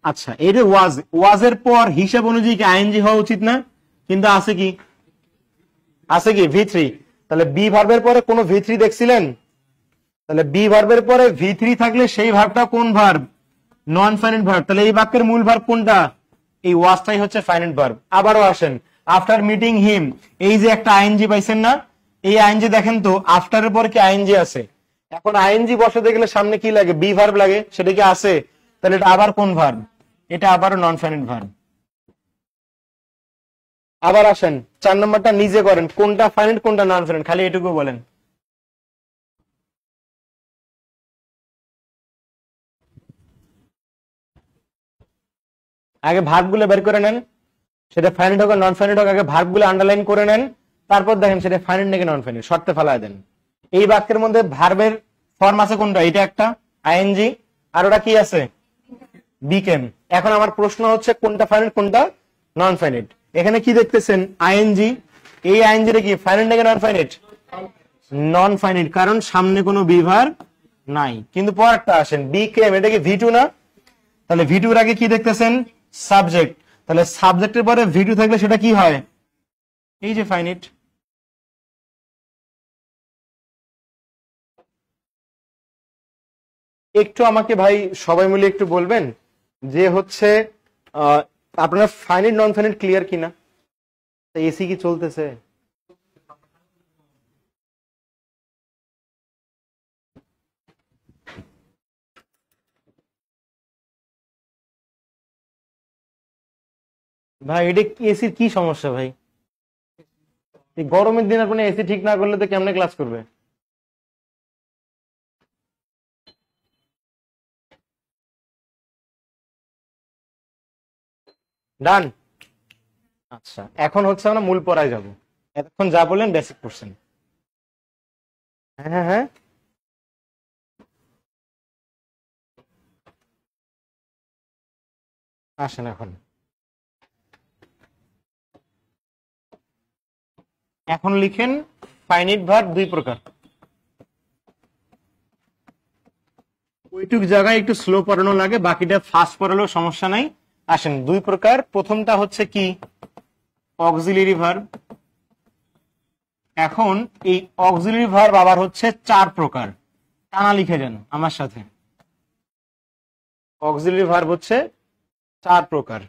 আচ্ছা, এই যে ওয়াজ, ওয়াজের পর হিসাব অনুযায়ী কি আইএনজি হওয়া উচিত না? কিন্তু আছে কি? আছে কি V3। তাহলে বি ভার্বের পরে কোন V3 দেখছিলেন? তাহলে বি ভার্বের পরে V3 থাকলে সেই ভার্বটা কোন ভার্ব? নন ফাইনাইট ভার্ব। তাহলে এই বাক্যের মূল ভার্ব কোনটা? এই ওয়াজটাই হচ্ছে ফাইনাইট ভার্ব। আবারও আসেন, আফটার মিটিং হিম, এই যে একটা আইএনজি পাইছেন না? এই আইএনজি দেখেন তো আফটারের পরে কি আইএনজি আছে? এখন আইএনজি বসাতে গেলে সামনে কি লাগে? বি ভার্ব লাগে। সেটা কি আছে? তাহলে এটা আবার কোন ভার্ব? এটা আবারও নন ফাইনাইট ভার্ব। আবার আসেন, 4 নম্বরটা নিজে করেন, কোনটা ফাইনাইট কোনটা নন ফাইনাইট, খালি এটুকু বলেন। আগে ভার্বগুলো বের করে নেন, সেটা ফাইনাইট হোক নন ফাইনাইট হোক, আগে ভার্বগুলো আন্ডারলাইন করে নেন, তারপর দেখেন সেটা ফাইনাইট নাকি নন ফাইনাইট, শর্তে ফেলায় দেন। এই বাক্যের মধ্যে ভার্বের ফর্ম আছে কোনটা? এটা একটা আইএনজি, আর ওটা কি আছে? বিকেম। এখন আমার প্রশ্ন হচ্ছে কোনটা ফাইনাইট কোনটা নন ফাইনাইট? এখানে কি দেখতেছেন? আইএনজি। এই আইএনজিটা কি ফাইনাইট নাকি নন ফাইনাইট? নন ফাইনাইট, কারণ সামনে কোনো বিভার নাই। কিন্তু পরেরটা আসেন, বিকেম, এটা কি V2 না? তাহলে V2 এর আগে কি দেখতেছেন? সাবজেক্ট। তাহলে সাবজেক্টের পরে V2 থাকলে সেটা কি হয়? এই যে ফাইনাইট। একটু আমাকে ভাই সবাই মিলে একটু বলবেন যে হচ্ছে আপনারা ফাইনাইট নন ফাইনাইট ক্লিয়ার কিনা? এসি কি চলতেছে? ভাই এটা এসির কি সমস্যা ভাই? এই গরমের দিন আপনি এসি ঠিক না করলে তো কেমনে ক্লাস করবে? ডান। আচ্ছা, এখন হচ্ছে আমরা মূল পড়ায় যাব। এতক্ষণ যা বললেন বেসিক কোশ্চেন। হ্যাঁ হ্যাঁ হ্যাঁ, আসেন এখন। এখন লিখেন ফাইনিট ভার্ব দুই প্রকার। ওইটুক জায়গায় একটু স্লো পড়ানো লাগে, বাকিটা ফাস্ট পড়ালেও সমস্যা নাই। আসেন, দুই প্রকার। প্রথমটা হচ্ছে কি? Auxiliary verb. এখন এই অক্সিলারি ভার্ব আবার হচ্ছে চার প্রকার। টানা লিখে যান আমার সাথে। অক্সিলারি ভার্ব হচ্ছে চার প্রকার।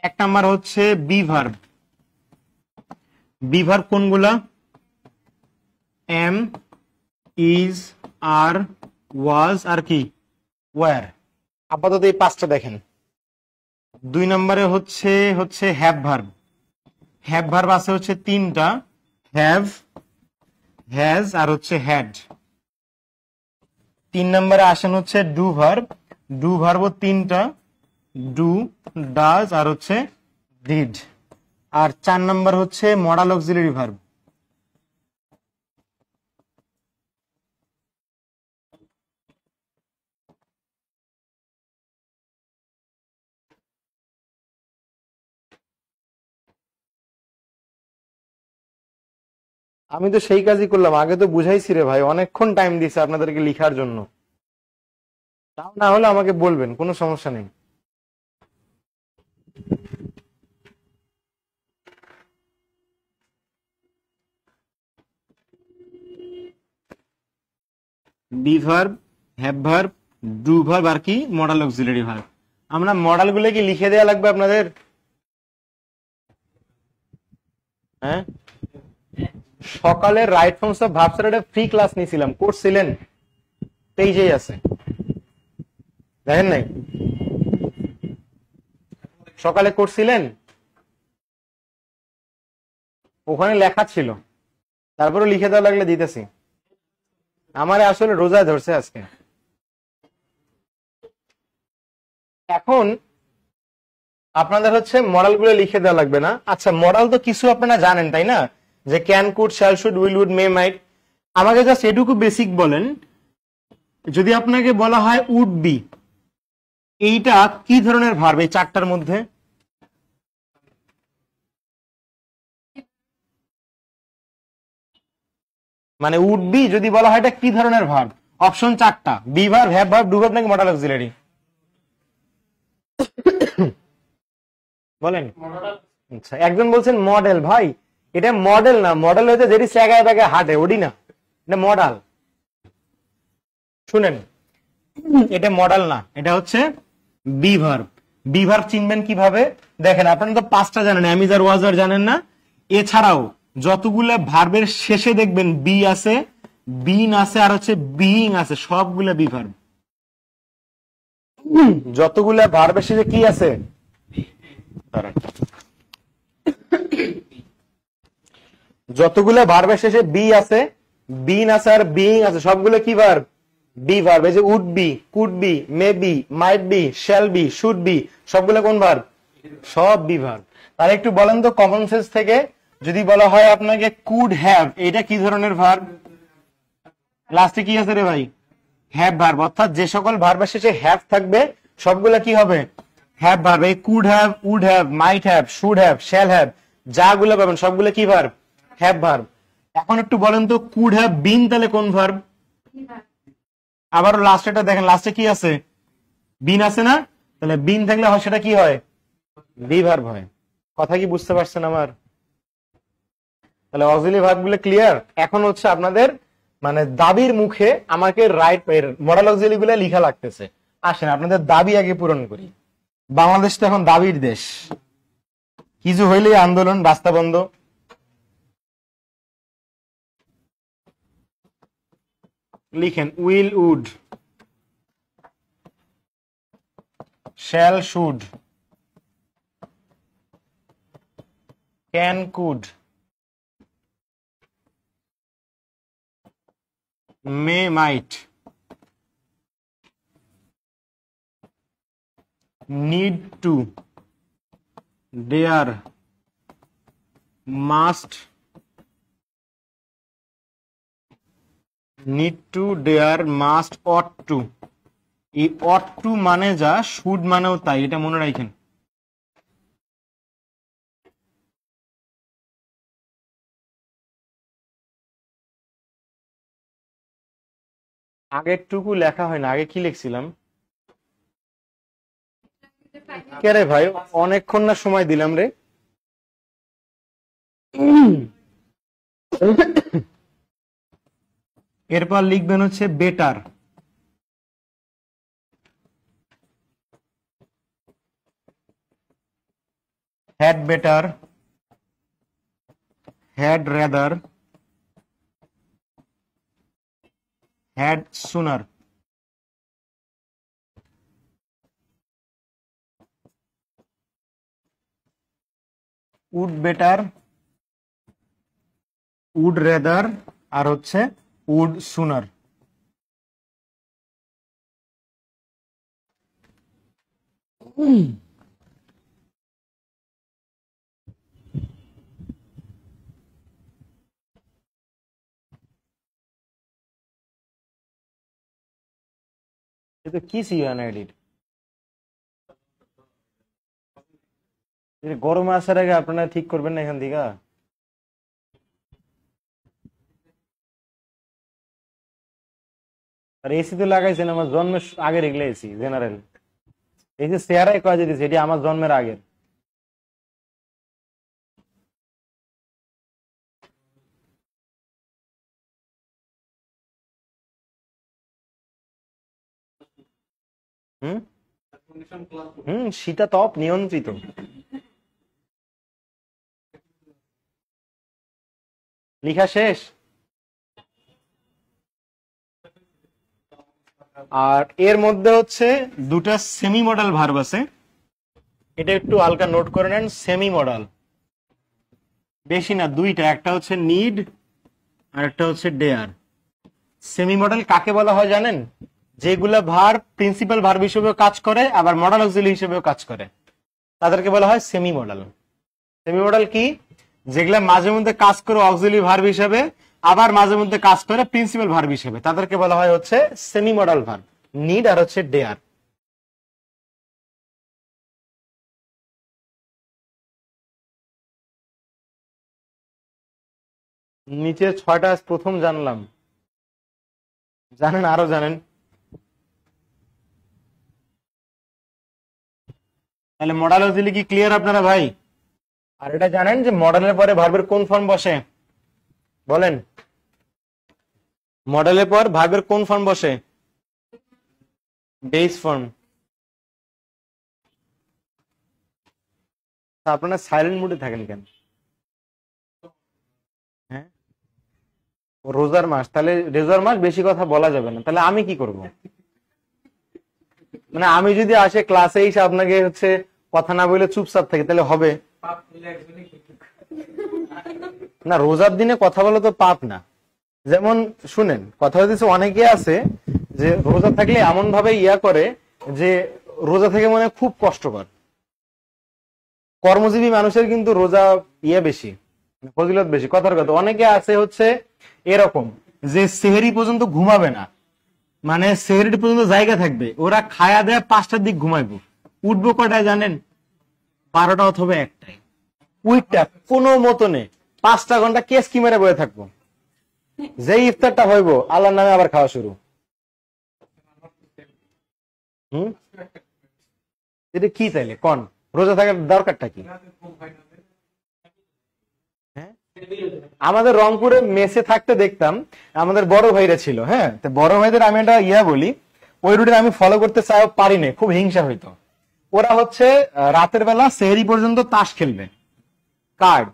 এক নাম্বার হচ্ছে বি ভার্ব। বি ভার্ব কোনগুলা? এম, ইজ, আর, ওয়াজ আর কি ওয়ার। আপাতত এই পাঁচটা দেখেন। দুই নম্বরে হচ্ছে হচ্ছে হ্যাভ ভার্ব। হ্যাভ ভার্ব আছে হচ্ছে তিনটা, হ্যাভ, হ্যাজ আর হচ্ছে হ্যাড। তিন নম্বরে আসেন হচ্ছে ডু ভার্ব। ডু ভার্ব তিনটা, ডু, ডাজ আর হচ্ছে ডিড। আর চার নম্বর হচ্ছে মডাল অক্সিলারি ভার্ব। আমি তো সেই কাজই করলাম, আগে তো বুঝাইছি রে ভাই, অনেকক্ষণ টাইম দিছে আপনাদেরকে লিখার জন্য। তাও না হলে আমাকে বলবেন, কোনো সমস্যা নেই। Be verb, have verb, do verb আর কি মডাল অক্সিলারি ভার্ব। আমরা মডেল গুলো কি লিখে দেওয়া লাগবে আপনাদের? হ্যাঁ, সকালে রাইট ফর্মস অফ ভার্বস এর একটা ফ্রি ক্লাস নিয়েছিলাম, করছিলেন? পেজেই আছে, দেখেন নাই? সকালে করছিলেন, ওখানে লেখা ছিল। তারপরে লিখে দেওয়া লাগলে দিতেছি। আমারে আসলে রোজা ধরছে আজকে। এখন আপনাদের হচ্ছে মডেল গুলো লিখে দেওয়া লাগবে না। আচ্ছা, মডেল তো কিছু আপনারা জানেন তাই না, যে can, could, shall, should, will, would, may, might. আমাকে জাস্ট এটুকু বেসিক বলেন, যদি আপনাকে বলা হয় উড বি, এইটা কি ধরনের ভার্ব এই চারটার মধ্যে? মানে উড বি যদি বলা হয় এটা কি ধরনের ভার্ব? অপশন চারটা, B verb, have verb, do verb নাকি মডাল অক্সিলারি? বলেন। আচ্ছা, একজন বলছেন মডেল। ভাই এটা মডেল না, মডেল হচ্ছে যেটি জায়গায় জায়গায় হাঁটে, ওডি না, এটা মডেল। শুনেন, এটা মডেল না, এটা হচ্ছে বি ভার্ব। বি ভার্ব চিনবেন কিভাবে? দেখেন, আপনারা তো পাঁচটা জানেন, অ্যামিজ আর ওয়াজ আর জানেন না। এছাড়াও যতগুলা ভার্বের শেষে দেখবেন বি আছে, বিন আছে আর হচ্ছে বিইং আছে, সবগুলা বি ভার্ব। যতগুলা ভার্বের শেষে কি আছে? যতগুলো ভার্বের শেষে বি আছে, বিন আছে আর বিইং আছে, সবগুলো কি ভার্ব? B verb. এই যে would be, could be, may be, might be, shall be, should be, সবগুলো কোন ভার্ব? সব বি ভার্ব। তাহলে একটু বলেন তো কমন সেন্স থেকে, যদি বলা হয় আপনাকে কুড হ্যাভ, এটা কি ধরনের ভার্ব? লাস্টে কি আছে রে ভাই? Have verb. অর্থাৎ যে সকল ভার্বের শেষে হ্যাভ থাকবে সবগুলা কি হবে? Have verb. এই could have, would have, might have, should have, shall have, যাগুলো পাবেন সবগুলো কি ভার্ব? Have verb. এখন একটু বলেন তো কুড হ্যাভ বিন তাহলে কোন ভার্ব? আবারও লাস্টেটা দেখেন, লাস্টে কি আছে? বিন আছে না? তাহলে বিন থাকলে হয় সেটা কি হয়? বি ভার্ব হয়। কথা কি বুঝতে পারছেন আমার? তাহলে অক্সিলারি ভার্ব গুলো ক্লিয়ার। এখন হচ্ছে আপনাদের মানে দাবির মুখে আমাকে রাইট মডেল অক্সিলারি গুলো লিখা লাগতেছে। আসেন আপনাদের দাবি আগে পূরণ করি। বাংলাদেশ তো এখন দাবির দেশ, কিছু হইলেই আন্দোলন, রাস্তা বন্ধ। লিখেন will would shall should can could may might need to dare must need to dare must ought to এই ought to মানে যা should মানেও তাই, এটা মনে রাখেন। আগের টুকু লেখা হয় না, আগে কি লিখছিলাম? কে রে ভাই, অনেকক্ষণ না সময় দিলাম রে। এরপর লিখবেন হচ্ছে better, had better, had rather, had sooner. Would better, would rather, আর হচ্ছে উড সুনার। কি সিএনআইডির গরম আসার আগে আপনারা ঠিক করবেন না এখান থেকে। আর এসি তো লাগাইছেন আমার জন্মের আগের, এগুলো এসি জেনারেল। এই যে চেয়ারাই কয়া যেতেছে এটি আমার জন্মের আগের। শীতাতপ নিয়ন্ত্রিত। লিখা শেষ। আর এর মধ্যে হচ্ছে দুটা সেমি মডেল ভার্ব আছে, এটা একটু হালকা নোট করে নেন। সেমি মডেল বেশি না, দুইটা, একটা হচ্ছে নিড আর একটা হচ্ছে ডেয়ার। সেমি মডেল কাকে বলা হয় জানেন? যেগুলা ভার্ব প্রিন্সিপাল ভার্ব হিসেবেও কাজ করে আবার মডেল অক্সিলারি হিসেবেও কাজ করে, তাদেরকে বলা হয় সেমি মডেল। সেমি মডেল কি? যেগুলা মাঝে মধ্যে কাজ করে অক্সিলারি ভার্ব হিসেবে আবার মাঝে মধ্যে কাজ করে প্রিন্সিপাল ভার্ব হিসেবে, তাদেরকে বলা হয় হচ্ছে সেমি মডেল ভার্ব, নিড আর হচ্ছে ডেয়ার। নিচে 6টা প্রথম জানলাম, জানেন আরো জানেন? তাহলে মডেল অক্সিলারি কি ক্লিয়ার আপনারা ভাই? আর এটা জানেন যে মডেলের পরে ভার্বের কোন ফর্ম বসে? বলেন, মডেলের পর ভার্বের কোন ফর্ম বসে? Base form. আপনারা সাইলেন্ট মুডে থাকেন কেন? হ্যাঁ, রোজার মাস, তাহলে রোজার মাস বেশি কথা বলা যাবে না, তাহলে আমি কি করব? মানে আমি যদি আসে ক্লাসে এসে আপনাকে হচ্ছে কথা না বলে চুপচাপ থাকি তাহলে হবে না? রোজার দিনে কথা বলা তো পাপ না। যেমন শুনেন, কথা হচ্ছে অনেকে আছে যে রোজা থাকলে এমন ভাবে ইয়া করে যে রোজা থেকে মনে খুব কষ্টকর। কর্মজীবী মানুষের কিন্তু রোজা ইয়ে বেশি, ফজিলত বেশি। কথার কথা, অনেকে আছে হচ্ছে এরকম যে সেহরি পর্যন্ত ঘুমাবে না, মানে সেহরি পর্যন্ত জায়গা থাকবে, ওরা খায়া দেয়া 5টার দিক ঘুমাইবো, উঠবো কটায় জানেন? 12টা অথবা 1টায়। উইকটা কোনো মতনে 5টা ঘন্টা কেস কি মেরে বয়ে থাকবো, যেই ইফতারটা হইব আল্লাহর নামে আবার খাওয়া শুরু। এটা কি তাইলে কন? রোজা থাকার দরকারটা কি? আমাদের রংপুরে মেসে থাকতে দেখতাম, আমাদের বড় ভাইরা ছিল, হ্যাঁ, তো বড় ভাইদের আমি একটা ইয়া বলি, ওই রুটিন আমি ফলো করতে চাই পারি না, খুব হিংসা হইতো। ওরা হচ্ছে রাতের বেলা সেহরি পর্যন্ত তাস খেলবে, কার্ড,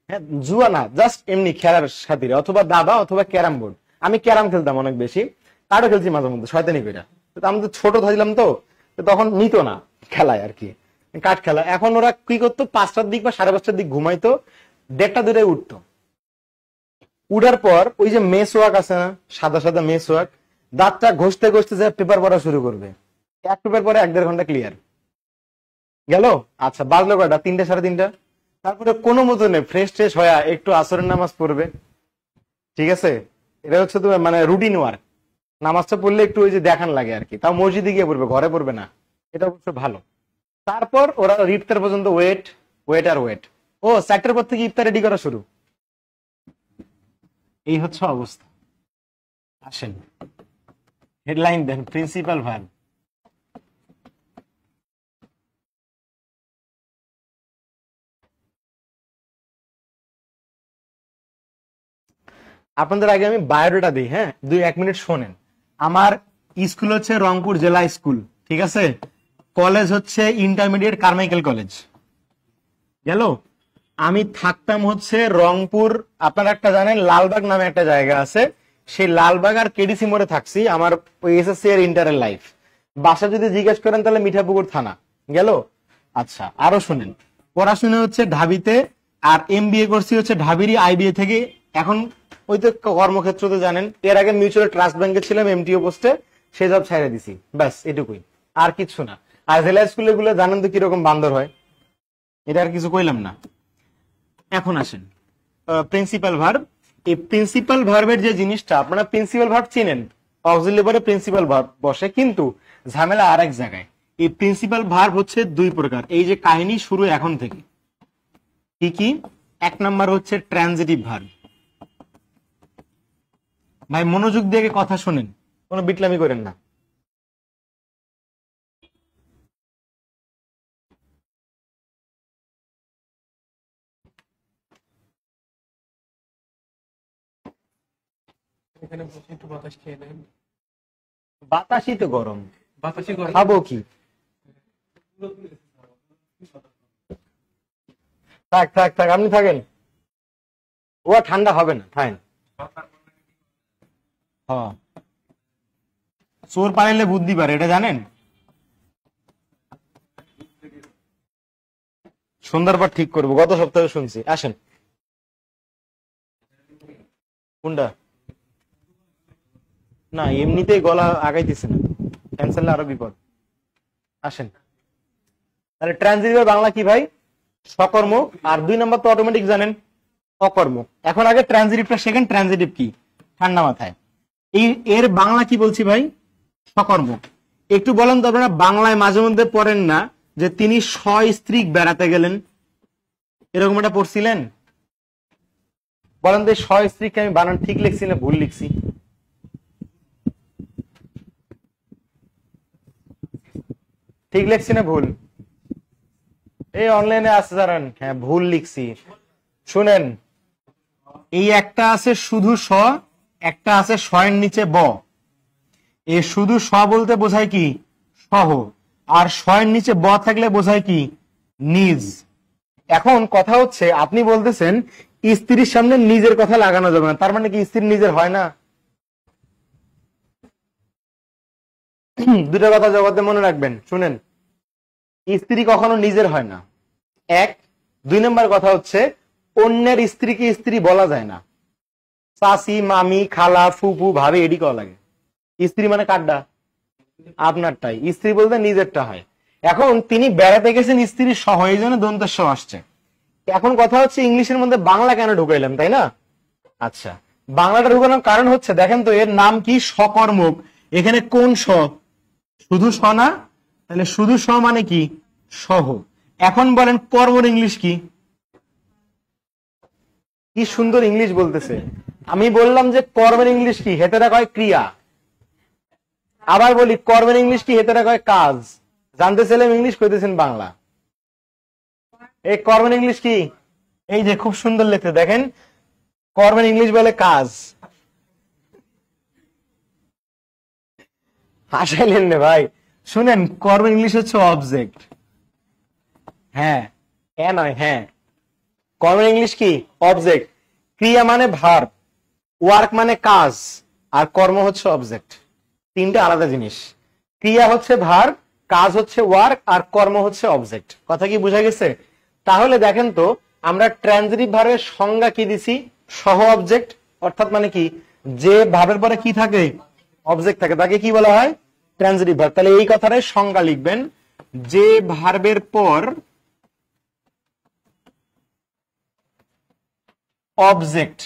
হ্যাঁ, জুয়া না, জাস্ট এমনি খেলার খাতিরে, অথবা দাবা অথবা ক্যারাম বোর্ড। আমি ক্যারাম খেলতাম অনেক বেশি, কার্ডও খেলছি মাঝে মধ্যে শয়তানি কইরা। তো আমি তো ছোট থাকলাম, তো তখন নিত না খেলায় আর কি, কাঠ খেলা। এখন ওরা কি করতো, 5টার দিক বা 5:30টার দিক ঘুমাইতো, 1:30টা 2টায় উঠতো। উঠার পর ওই যে মেস ওয়াক আছে না, সাদা সাদা মেস ওয়াক, দাঁতটা ঘষতে ঘষতে যায় পেপার পড়া শুরু করবে। এক পেপার পরে 1-1.5 ঘন্টা ক্লিয়ার গেল। আচ্ছা, বাজলো কয়টা? 3টা 3:30। তারপরে কোনো মতো নেই, ফ্রেশ ট্রেশ হয়ে একটু আসরের নামাজ পড়বে, ঠিক আছে? এটা হচ্ছে তোমার মানে রুটিন ওয়ার্ক। নামাজটা পড়লে একটু ওই যে দেখান লাগে আর কি, তাও মসজিদে গিয়ে পড়বে, ঘরে পড়বে না, এটা অবশ্য ভালো। তারপর ওরা ইফতার পর্যন্ত ওয়েট ওয়েট আর ওয়েট। ও 4টার পর থেকে ইফতার রেডি করা শুরু। এই হচ্ছে অবস্থা। আসেন হেডলাইন দেন, প্রিন্সিপাল ভার্ব। আপনাদের আগে আমি বায়োডাটা দিই, হ্যাঁ, 1 মিনিট শোনেন। আমার স্কুল হচ্ছে রংপুর জেলা স্কুল, ঠিক আছে? কলেজ হচ্ছে ইন্টারমিডিয়েট কারমাইকেল কলেজ, গেল। আমি থাকতাম হচ্ছে রংপুর, আপনারা একটা জানেন লালবাগ নামে একটা জায়গা আছে, সেই লালবাগ আর কেডিসি মোড়ে থাকছি আমার ওই এসএসসি এর ইন্টারের লাইফ। বাসা যদি জিজ্ঞেস করেন তাহলে মিঠাপুকুর থানা, গেল। আচ্ছা, আরো শুনেন, পড়াশোনা হচ্ছে ঢাবিতে, আর এমবিএ করছি হচ্ছে ঢাবিরই আইবিএ থেকে। এখন ওই তো কর্মক্ষেত্র তো জানেন, এর আগে মিউচুয়াল ট্রাস্ট ব্যাংকে ছিলাম এমটিও পোস্টে, সে জব ছেড়ে দিছি, ব্যাস এটুকুই, আর কিছু না। আর জেলা স্কুলে গুলো জানেন তো কিরকম বান্দর হয়, এটা আর কিছু কইলাম না। এখন আসেন প্রিন্সিপাল ভার্ব। এই প্রিন্সিপাল ভার্বের যে জিনিসটা, আপনারা প্রিন্সিপাল ভার্ব চিনেন, অক্সিলারি পরে প্রিন্সিপাল ভার্ব বসে, কিন্তু ঝামেলা আরেক জায়গায়। এই প্রিন্সিপাল ভার্ব হচ্ছে 2 প্রকার, এই যে কাহিনী শুরু এখন থেকে। কি কি? 1 নাম্বার হচ্ছে ট্রানজিটিভ ভার্ব। ভাই মনোযোগ দিয়ে কথা শোনেন, কোনো বিটলামি করেন না। এখানে বসে একটু বাতাস খেয়ে নেন। বাতাসই তো গরম, বাতাসই গরম। খাবো কি? থাক থাক থাক, আপনি থাকেন, ও ঠান্ডা হবে না, থাকেন। হ্যাঁ, চোর পালাইলে বুদ্ধি পারে, এটা জানেন? সন্ধ্যার পর ঠিক করবো, গত সপ্তাহে শুনছি। আসেন, কোনটা? না, এমনিতেই গলা আগাইতেছে না, ক্যান্সেল আরো বিপদ। আসেন, তাহলে ট্রানজিটিভ বাংলা কি ভাই? সকর্মক। আর 2 নাম্বার তো অটোমেটিক জানেন, অকর্মক। এখন আগে ট্রানজিটিভটা সেকেন্ড, ট্রানজিটিভ কি ঠান্ডা মাথায়। এর বাংলা কি বলছি ভাই? সকর্মক। একটু বলেন তো, আপনারা বাংলায় মাঝে মধ্যে পড়েন না যে তিনি সস্ত্রীক বেড়াতে গেলেন, এরকম একটা পড়ছিলেন? বলেন তো সস্ত্রীক আমি বানান ঠিক লিখছি না ভুল লিখছি? ঠিক লিখছি না ভুল? এই অনলাইনে আছে জানেন, হ্যাঁ ভুল লিখছি। শুনেন, এই একটা আছে শুধু স, একটা আছে স এর নিচে ব। এই শুধু স বলতে বোঝায় কি? সহ। আর স এর নিচে ব থাকলে বোঝায় কি? নিজ। এখন কথা হচ্ছে, আপনি বলতেছেন স্ত্রীর সামনে নিজের কথা লাগানো যাবে না, তার মানে কি স্ত্রী নিজের হয় না? দুটো কথা জগতে মনে রাখবেন, শুনেন, স্ত্রী কখনো নিজের হয় না, 1। 2 নাম্বার কথা হচ্ছে, অন্যের স্ত্রীকে স্ত্রী বলা যায় না। চাচি, মামি, খালা, ফুপু, ভাবি এডি করা লাগে। স্ত্রী মানে কারটা? আপনারটাই। স্ত্রী বলতে নিজেরটা হয়। এখন তিনি বেড়াতে গেছেন স্ত্রীর সহ, এই জন্য দন্তের স আসছে। এখন কথা হচ্ছে ইংলিশের মধ্যে বাংলা কেন ঢুকাইলাম, তাই না? আচ্ছা, বাংলাটা ঢুকানোর কারণ হচ্ছে, দেখেন তো এর নাম কি? সকর্মক। এখানে কোন স? শুধু স না? তাহলে শুধু স মানে কি? সহ। এখন বলেন কর্মর ইংলিশ কি? কি সুন্দর ইংলিশ বলতেছে। আমি বললাম যে কর্মের ইংলিশ কি? হেতেরা কয় ক্রিয়া। আবার বলি কর্মের ইংলিশ কি? হেতেরা কয় কাজ। জানতে চাইলাম ইংলিশ, কইতেছেন বাংলা। এই কর্মের ইংলিশ কি? এই যে খুব সুন্দর লিখতে, দেখেন কর্মের ইংলিশ বলে কাজ। হাসাইলেন রে ভাই। শুনেন, কর্মের ইংলিশ হচ্ছে অবজেক্ট। হ্যাঁ, হ্যাঁ নয়, হ্যাঁ। কর্মের ইংলিশ কি? অবজেক্ট। ক্রিয়া মানে ভার্ব, ওয়ার্ক মানে কাজ, আর কর্ম হচ্ছে অবজেক্ট, তিনটা আলাদা জিনিস। ক্রিয়া হচ্ছে ভার্ব, কাজ হচ্ছে ওয়ার্ক, আর কর্ম হচ্ছে অবজেক্ট। কথা কি বোঝা গেছে? তাহলে দেখেন তো, আমরা ট্রানজিটিভ ভার্বের সংজ্ঞা কি দিছি? সহ অবজেক্ট, অর্থাৎ মানে কি, যে ভার্বের পরে কি থাকে? অবজেক্ট থাকে, তাকে কি বলা হয়? Transitive verb. তাহলে এই কথাটার সংজ্ঞা লিখবেন, যে ভার্বের পর অবজেক্ট,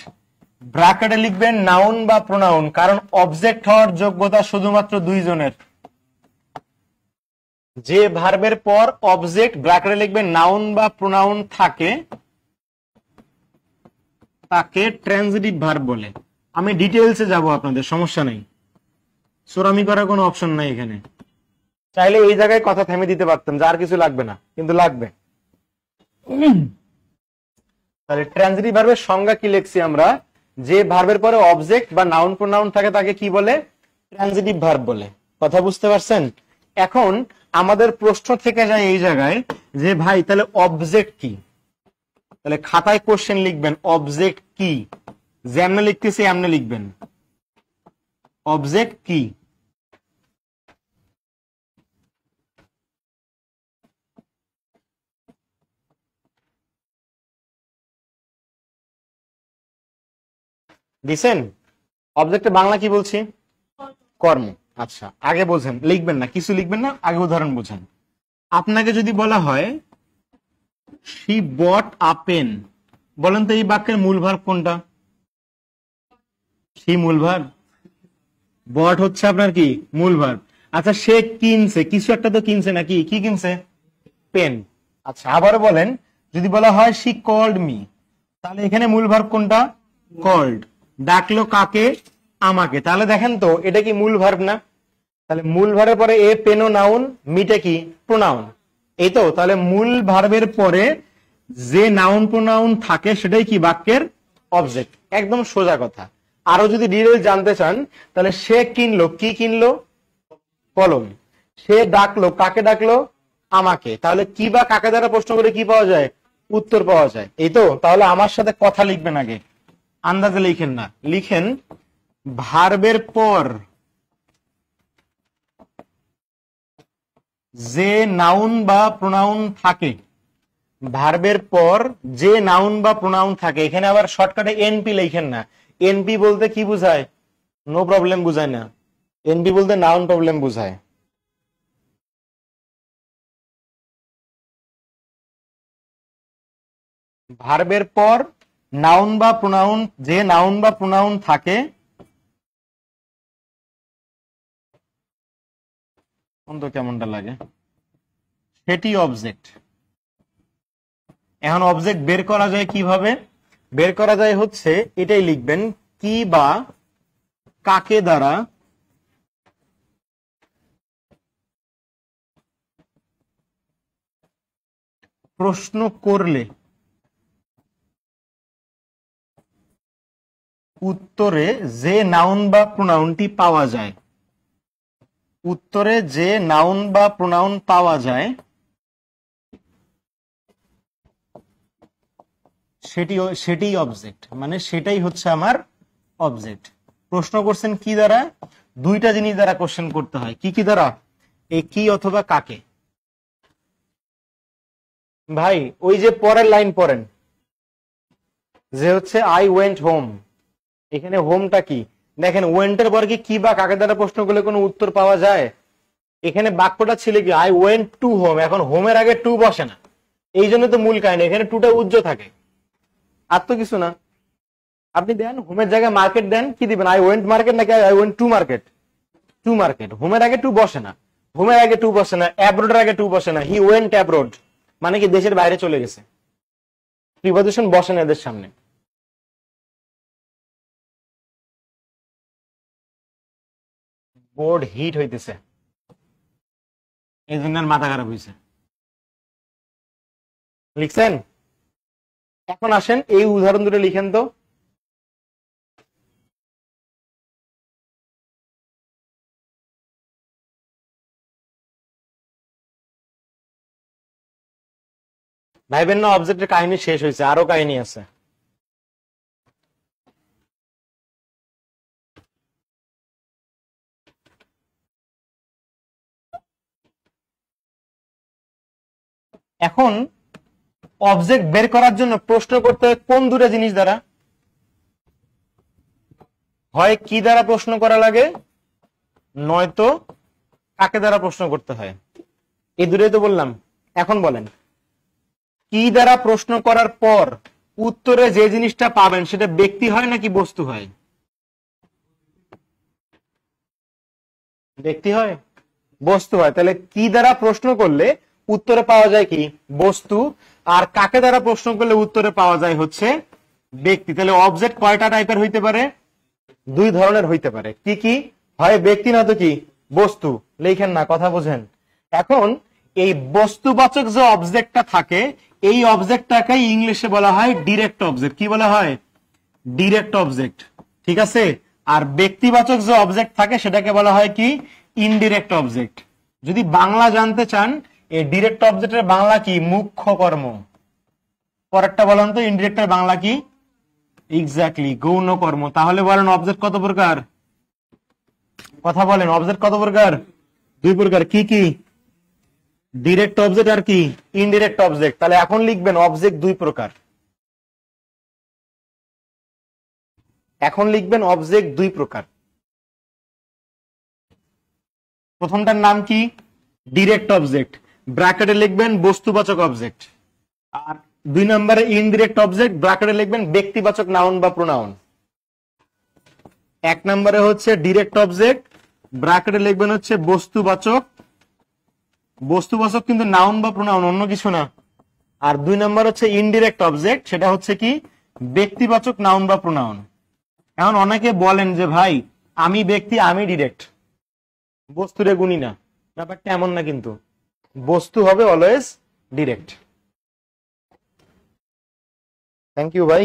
ব্র্যাকেটে লিখবেন নাউন বা প্রোনাউন, কারণ অবজেক্ট হওয়ার যোগ্যতা শুধুমাত্র দুইজনের। যে ভার্বের পর অবজেক্ট, ব্র্যাকেটে লিখবেন নাউন বা প্রোনাউন থাকে, তাকে ট্রানজিটিভ ভার্ব বলে। আমি ডিটেইলসে যাব, আপনাদের সমস্যা নেই, সোরামি করার কোনো অপশন নাই এখানে। চাইলে এই জায়গায় কথা থেমে দিতে পারতাম যে আর কিছু লাগবে না, কিন্তু লাগবে। তাহলে ট্রানজিটিভ ভার্বের সংজ্ঞা কি লিখছি আমরা? যে ভার্বের পরে অবজেক্ট বা নাউন প্রোনাউন থাকে তাকে কি বলে? ট্রানজিটিভ ভার্ব বলে। কথা বুঝতে পারছেন? এখন আমাদের প্রশ্ন থেকে যায় এই জায়গায় যে ভাই তাহলে অবজেক্ট কি? তাহলে খাতায় কোশ্চেন লিখবেন, অবজেক্ট কি? যেমনে লিখতেছি এমনে লিখবেন, অবজেক্ট কি? দিছেন? অবজেক্টের বাংলা কি বলছি? কর্ম। আচ্ছা, আগে বোঝেন, লিখবেন না, কিছু লিখবেন না, আগে উদাহরণ বোঝেন। আপনাকে যদি বলা হয় শি বট আ পেন, বলেন তো এই বাক্যের মূল ভার্ব কোনটা? শি মূল ভার্ব, বট হচ্ছে আপনার কি মূল ভার্ব। আচ্ছা, সে কিনছে, কিছু একটা তো কিনছে নাকি? কি কিনছে? পেন। আচ্ছা, আবারও বলেন, যদি বলা হয় শি কল্ড মি, তাহলে এখানে মূল ভার্ব কোনটা? কল্ড। ডাকলো কাকে? আমাকে। তাহলে দেখেন তো, এটা কি মূল ভার্ব না? তাহলে মূল ভার্বের পরে এ পেন ও নাউন, মিটা কি প্রোনাউন, এই তো। তাহলে মূল ভার্বের পরে যে নাউন প্রোনাউন থাকে সেটাই কি বাক্যের অবজেক্ট। একদম সোজা কথা। আরো যদি ডিটেইল জানতে চান, তাহলে সে কিনলো, কি কিনলো? কলম। সে ডাকলো, কাকে ডাকলো? আমাকে। তাহলে কি বা কাকে দ্বারা প্রশ্ন করে কি পাওয়া যায়? উত্তর পাওয়া যায়, এই তো। তাহলে আমার সাথে কথা লিখবেন, আগে আন্দাজে লিখেন না, লিখেন ভার্বের পর যে নাউন বা প্রোনাউন থাকে, ভার্বের পর যে নাউন বা প্রোনাউন থাকে, এখানে আবার শর্টকাটে এনপি লিখেন না। এনপি বলতে কি বুঝায়? নো প্রবলেম বুঝায় না, এনপি বলতে নাউন প্রবলেম বুঝায়। ভার্বের পর নাউন বা প্রোনাউন, যে নাউন বা প্রোনাউন থাকে, কেমনটা লাগে, সেটি অবজেক্ট। এখন অবজেক্ট বের করা যায় কিভাবে? বের করা যায় হচ্ছে, এটাই লিখবেন, কি বা কাকে দ্বারা প্রশ্ন করলে উত্তরে যে নাউন বা প্রোনাউনটি পাওয়া যায়, উত্তরে যে নাউন বা প্রোনাউন পাওয়া যায় সেটি অবজেক্ট, মানে সেটাই হচ্ছে আমার অবজেক্ট। প্রশ্ন করছেন কি দ্বারা? দুইটা জিনিস দ্বারা কোশ্চেন করতে হয়। কি কি দ্বারা? এই কি অথবা কাকে। ভাই ওই যে পরের লাইন পড়েন, যে হচ্ছে আই ওয়েন্ট হোম, এখানে হোমটা কি? দেখেন ওয়েন্টের পরে কি বা কাকে দ্বারা প্রশ্ন করলে কোনো উত্তর পাওয়া যায়? এখানে বাক্যটা ছিল কি আই ওয়েন্ট টু হোম, এখন হোমের আগে টু বসে না, এই জন্য তো মূল কাহিনী, এখানে টুটা উজ্জ্ব থাকে, আর তো কিছু না। আপনি দেন হোমের জায়গায় মার্কেট দেন, কি দিবেন? আই ওয়েন্ট মার্কেট নাকি I went to market? To market. হোমের আগে টু বসে না, হোমের আগে টু বসে না, অ্যাব্রোডের আগে টু বসে না। হি ওয়েন্ট অ্যাব্রোড মানে কি দেশের বাইরে চলে গেছে, প্রিপোজিশন বসে না এদের সামনে। বোর্ড হিট হইতেছে, এই জন্য মাথা খারাপ হয়েছে। লিখছেন? এখন আসেন এই উদাহরণ দুটো লিখেন তো। ভাইবেন না অবজেক্টের কাহিনী শেষ হয়েছে, আরো কাহিনী আছে। এখন অবজেক্ট বের করার জন্য প্রশ্ন করতে হয় কোন দুটো জিনিস দ্বারা? হয় কি দ্বারা প্রশ্ন করা লাগে, নয়তো কাকে দ্বারা প্রশ্ন করতে হয়। এই দুটোই তো বললাম। এখন বলেন, কি দ্বারা প্রশ্ন করার পর উত্তরে যে জিনিসটা পাবেন সেটা ব্যক্তি হয় নাকি বস্তু হয়? ব্যক্তি হয়, বস্তু হয়। তাহলে কি দ্বারা প্রশ্ন করলে উত্তরে পাওয়া যায় কি? বস্তু। আর কাকে দ্বারা প্রশ্ন করলে উত্তরে পাওয়া যায় হচ্ছে ব্যক্তি। তাহলে অবজেক্ট কয়টা টাইপের হইতে পারে? দুই ধরনের হইতে পারে। কি কি? হয় ব্যক্তি না তো কি বস্তু। লেখেন না, কথা বোঝেন। এখন এই বস্তুবাচক যে অবজেক্টটা থাকে, এই অবজেক্টটাকে ইংলিশে বলা হয় ডিরেক্ট অবজেক্ট। কি বলা হয়? Direct object. ঠিক আছে। আর ব্যক্তিবাচক যে অবজেক্ট থাকে সেটাকে বলা হয় কি? Indirect object. যদি বাংলা জানতে চান, এই ডিরেক্ট অবজেক্টের বাংলা কি? মুখ্য কর্ম। পরেরটা বলেন তো, ইনডিরেক্টের বাংলা কি? এক্স্যাক্টলি, গৌণ কর্ম। তাহলে বলেন অবজেক্ট কত প্রকার? কথা বলেন, অবজেক্ট কত প্রকার? দুই প্রকার। কি কি? ডিরেক্ট অবজেক্ট আর কি? Indirect object. তাহলে এখন লিখবেন অবজেক্ট দুই প্রকার। এখন লিখবেন অবজেক্ট দুই প্রকার। প্রথমটার নাম কি? Direct object. ব্র্যাকেটে লিখবেন বস্তুবাচক অবজেক্ট। আর দুই নম্বরে ইনডিরেক্ট অবজেক্ট, ব্র্যাকেটে লিখবেন ব্যক্তিবাচক নাউন বা প্রোনাউন। এক নম্বরে হচ্ছে ডিরেক্ট অবজেক্ট, ব্র্যাকেটে লিখবেন হচ্ছে বস্তুবাচক। বস্তুবাচক কিন্তু নাউন বা প্রোনাউন, অন্য কিছু না। আর দুই নম্বর হচ্ছে ইনডিরেক্ট অবজেক্ট, সেটা হচ্ছে কি? ব্যক্তিবাচক নাউন বা প্রোনাউন। এখন অনেকে বলেন যে ভাই আমি ব্যক্তি, আমি ডিরেক্ট, বস্তুরে গুনি না। ব্যাপারটা এমন না, কিন্তু বস্তু হবে অলওয়েজ ডিরেক্ট। থ্যাংক ইউ ভাই।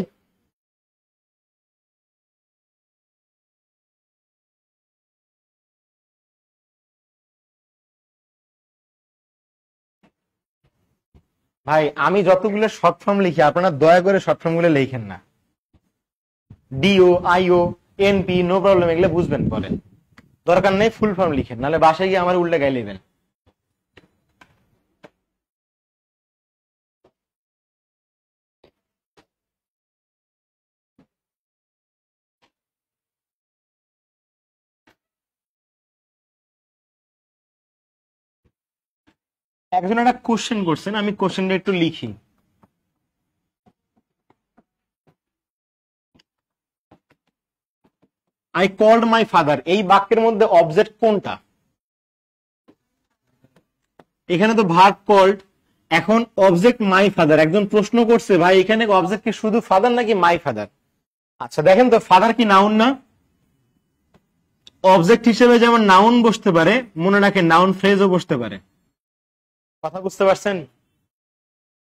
ভাই আমি যতগুলো শর্ট ফর্ম লিখি, আপনারা দয়া করে শর্ট ফর্ম গুলো লিখেন না। ডিও, আইও, এনপি, নো প্রবলেম, এগুলো বুঝবেন পরে। দরকার নেই ফুল ফর্ম লিখেন, নাহলে বাসায় গিয়ে আমার উল্টে গায়ে নেবেন। একজন একটা কোশ্চেন করছেন, আমি কোশ্চেনটা একটু লিখি। আই কল্ড মাই ফাদার, এই বাক্যের মধ্যে অবজেক্ট কোনটা? এখানে তো ভার্ব কল্ড। এখন অবজেক্ট মাই ফাদার। একজন প্রশ্ন করছে ভাই এখানে অবজেক্ট কি শুধু ফাদার নাকি মাই ফাদার? আচ্ছা দেখেন তো, ফাদার কি নাউন না? অবজেক্ট হিসেবে যেমন নাউন বসতে পারে, মনে রাখেন নাউন ফ্রেজও বসতে পারে। কথা বুঝতে পারছেন?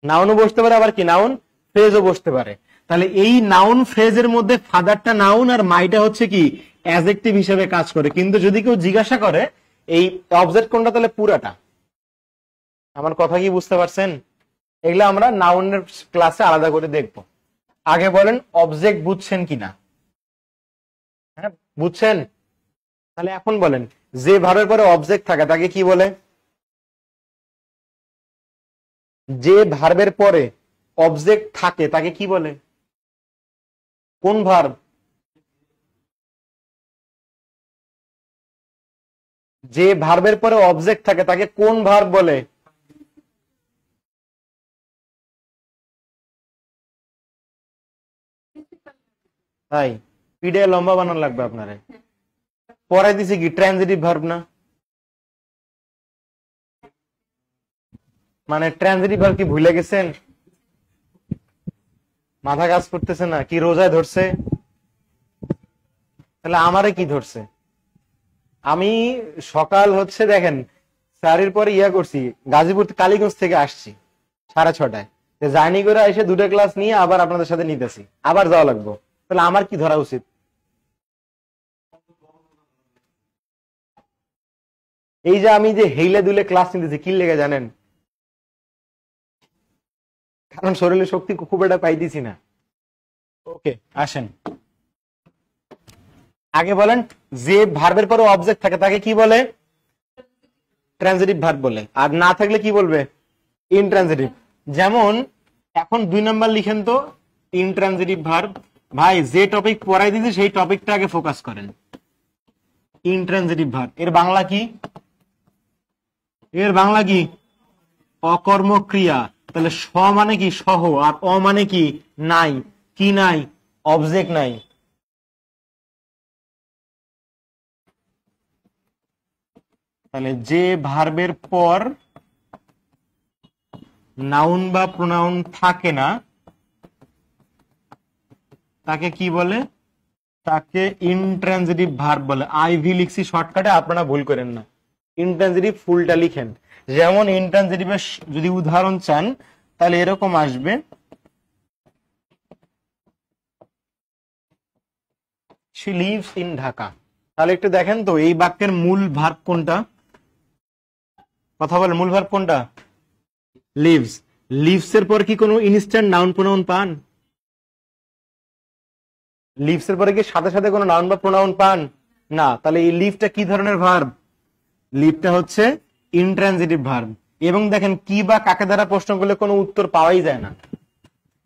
নাউনও বসতে পারে, আবার কি নাউন ফ্রেজও বসতে পারে। তাহলে এই নাউন ফ্রেজের মধ্যে ফাদারটা নাউন আর মাইটা হচ্ছে কি অ্যাডজেক্টিভ হিসেবে কাজ করে। কিন্তু যদি কেউ জিজ্ঞাসা করে এই অবজেক্ট কোনটা, তাহলে পুরাটা। আমার কথা কি বুঝতে পারছেন? এগুলো আমরা নাউনের ক্লাসে আলাদা করে দেখব। আগে বলেন অবজেক্ট বুঝছেন কিনা? হ্যাঁ বুঝছেন? তাহলে এখন বলেন যে ভার্বের পরে অবজেক্ট থাকে তাকে কি বলে? যে ভার্বের পরে অবজেক্ট থাকে তাকে কি বলে? কোন ভার্ব? যে ভার্বের পরে অবজেক্ট থাকে তাকে কোন ভার্ব বলে? তাই পিডে লম্বা বানানো লাগবে আপনারে। পরে দিছে কি ট্রানজিটিভ ভার্ব না? মানে ট্রানজিটিভ ভার্ব কি ভুলে গেছেন? মাথা কাজ করতেছে না কি? রোজায় ধরছে? তাহলে আমারে কি ধরছে? আমি সকাল হচ্ছে দেখেন স্যারের পরে ইয়া করছি, গাজীপুর কালীগঞ্জ থেকে আসছি 6:30টায়। জার্নি করে এসে দুটো ক্লাস নিয়ে আবার আপনাদের সাথে নিতেছি, আবার যাওয়া লাগবে। তাহলে আমার কি ধরা উচিত? এই যে আমি যে হেইলে দুলে ক্লাস নিতেছি কি লেগে জানেন? কারণ শরীরে শক্তি খুব একটা পাইতেছি না। ওকে আসেন আগে বলেন যে ভার্বের পরে অবজেক্ট থাকে তাকে কি বলে? ট্রানজিটিভ ভার্ব বলে। আর না থাকলে কি বলবে? ইনট্রানজিটিভ। যেমন এখন 2 নাম্বার লিখেন তো, ইনট্রানজিটিভ ভার্ব। ভাই যে টপিক পড়াই দিয়েছে সেই টপিকটা আগে ফোকাস করেন। ইনট্রানজিটিভ ভার্ব এর বাংলা কি? এর বাংলা কি? অকর্মক্রিয়া। তাহলে স মানে কি? সহ। আর অ মানে কি? নাই। কি নাই? অবজেক্ট নাই। তাহলে যে ভার্বের পর নাউন বা প্রোনাউন থাকে না তাকে কি বলে? তাকে ইনট্রানজিটিভ ভার্ব বলে। আইভি লিখছি শর্টকাটে, আপনারা ভুল করেন না। ইনট্রানজিটিভ ফুলটা লিখেন। যেমন ইনট্রানজিটিভের যদি উদাহরণ চান তাহলে এরকম আসবে, she lives in ঢাকা। তাহলে একটু দেখেন তো এই বাক্যের মূল ভার্ব কোনটা? কথা বলেন, মূল ভার্ব কোনটা? লিভস। লিভস এর পর কি কোনো ইনস্ট্যান্ট নাউন প্রোনাউন পান? লিভস এর পরে কি সাথে সাথে কোনো নাউন বা প্রোনাউন পান? না। তাহলে এই লিভটা কি ধরনের ভার্ব? লিভটা হচ্ছে ইনট্রানজিটিভ ভার্ব। এবং দেখেন কি বা কাকে দ্বারা প্রশ্ন করলে কোনো উত্তর পাওয়াই যায় না।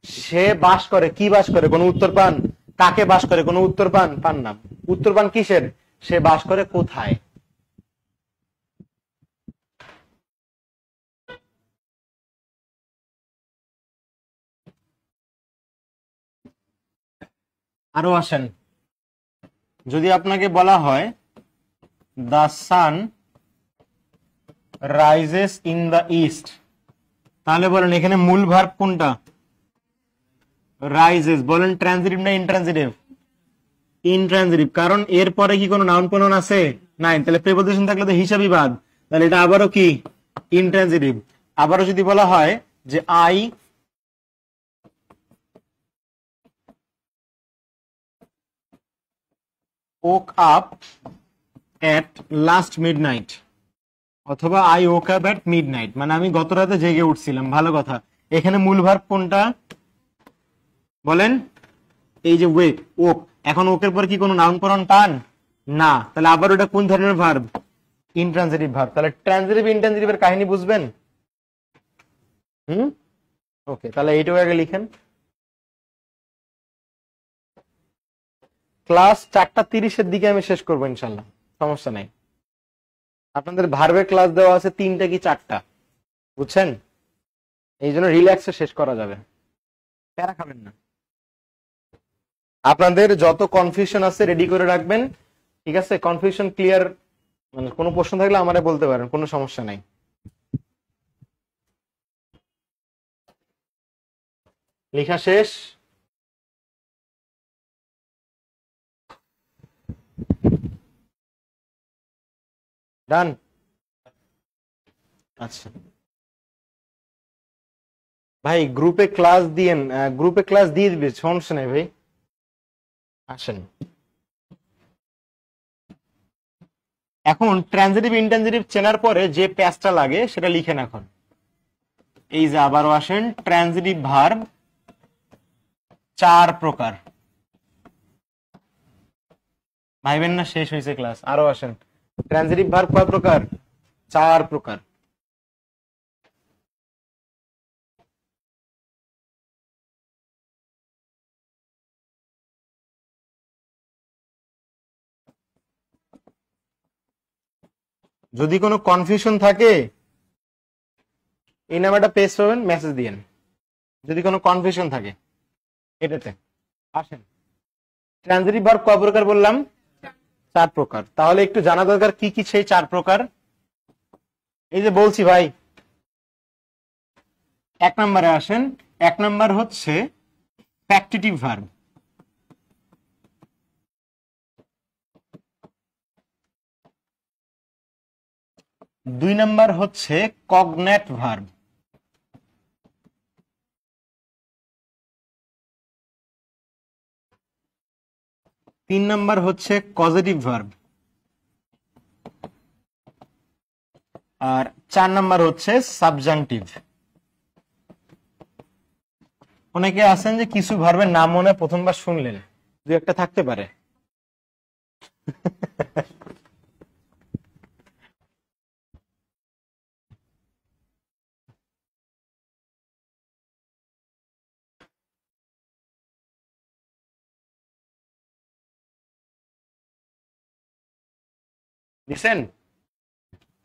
সে বাস করে, কি বাস করে? কোনো উত্তর পান? কাকে বাস করে? কোনো উত্তর পান? পান না। উত্তর পান কিসের? সে বাস করে কোথায়। আরো আসেন, যদি আপনাকে বলা হয় the sun rises in the east, তাহলে বলেন এখানে মূল ভার্ব কোনটা? রাইজেস। বলেন ট্রানজিটিভ না ইনট্রানজিটিভ? ইনট্রানজিটিভ। কারণ এর পরে কি কোনো নাউন প্রোনাউন আছে? নাই। তাহলে প্রিপোজিশন থাকলে তো হিসাবই বাদ। তাহলে এটা আবারও কি? ইনট্রানজিটিভ। আবারও যদি বলা হয় যে I woke up at last midnight, অথবা I woke up at midnight, মানে আমি গত রাতে জেগে উঠছিলাম। ভালো কথা। এখানে মূল ভার্ব কোনটা বলেন? এই যে ওয়েক, ওক। এখন ওকের পর কি কোনো নাউন প্রোনাউন পান? না। তাহলে আবার ওটা কোন ধরনের ভার্ব? Intransitive verb. তাহলে ট্রানজিটিভ ইনট্রানজিটিভের কাহিনী বুঝবেন? ওকে, তাহলে এইটুকু আগে লিখেন। ক্লাস 4:30 দিকে আমি শেষ করবো ইনশাল্লাহ, সমস্যা নাই। আপনাদের ভার্বের ক্লাস দেওয়া আছে 3টা কি 4টা, বুঝছেন? এই জন্য রিল্যাক্সে শেষ করা যাবে, প্যারা খাবেন না। আপনাদের যত কনফিউশন আছে রেডি করে রাখবেন, ঠিক আছে? কনফিউশন ক্লিয়ার, মানে কোনো প্রশ্ন থাকলে আমারে বলতে পারেন, কোনো সমস্যা নাই। লেখা শেষ? ডান? আচ্ছা ভাই, গ্রুপে ক্লাস দিয়েন, গ্রুপে ক্লাস দিয়ে দিবে, সমস্যা নাই ভাই। আসেন, এখন ট্রানজিটিভ ইনট্রানজিটিভ চেনার পরে যে প্যাচটা লাগে সেটা লিখেন এখন। এই যে আবারও আসেন, ট্রানজিটিভ ভার্ব 4 প্রকার। ভাইবেন না শেষ হয়েছে ক্লাস, আরো আসেন। ট্রানজিটিভ ভার্ব কয় প্রকার? 4 প্রকার। যদি কোনো কনফিউশন থাকে এই নামে একটা পেজ পাবেন, মেসেজ দিয়েন যদি কোনো কনফিউশন থাকে এটাতে। আসেন, ট্রানজিটিভ ভার্ব কয় প্রকার বললাম? 4 প্রকার। তাহলে একটু জানা দরকার কি কি সেই 4 প্রকার। এই যে বলছি ভাই, 1 নম্বরে আসেন। 1 নম্বর হচ্ছে ফ্যাক্টিটিভ ভার্ব। 2 নম্বর হচ্ছে কগনেট ভার্ব। 3 নম্বর হচ্ছে কজেটিভ ভার্ব। আর 4 নম্বর হচ্ছে সাবজাংটিভ। অনেকে আছেন যে কিছু ভার্বের নাম মনে প্রথমবার শুনলেন, দু একটা থাকতে পারে। দিছেন?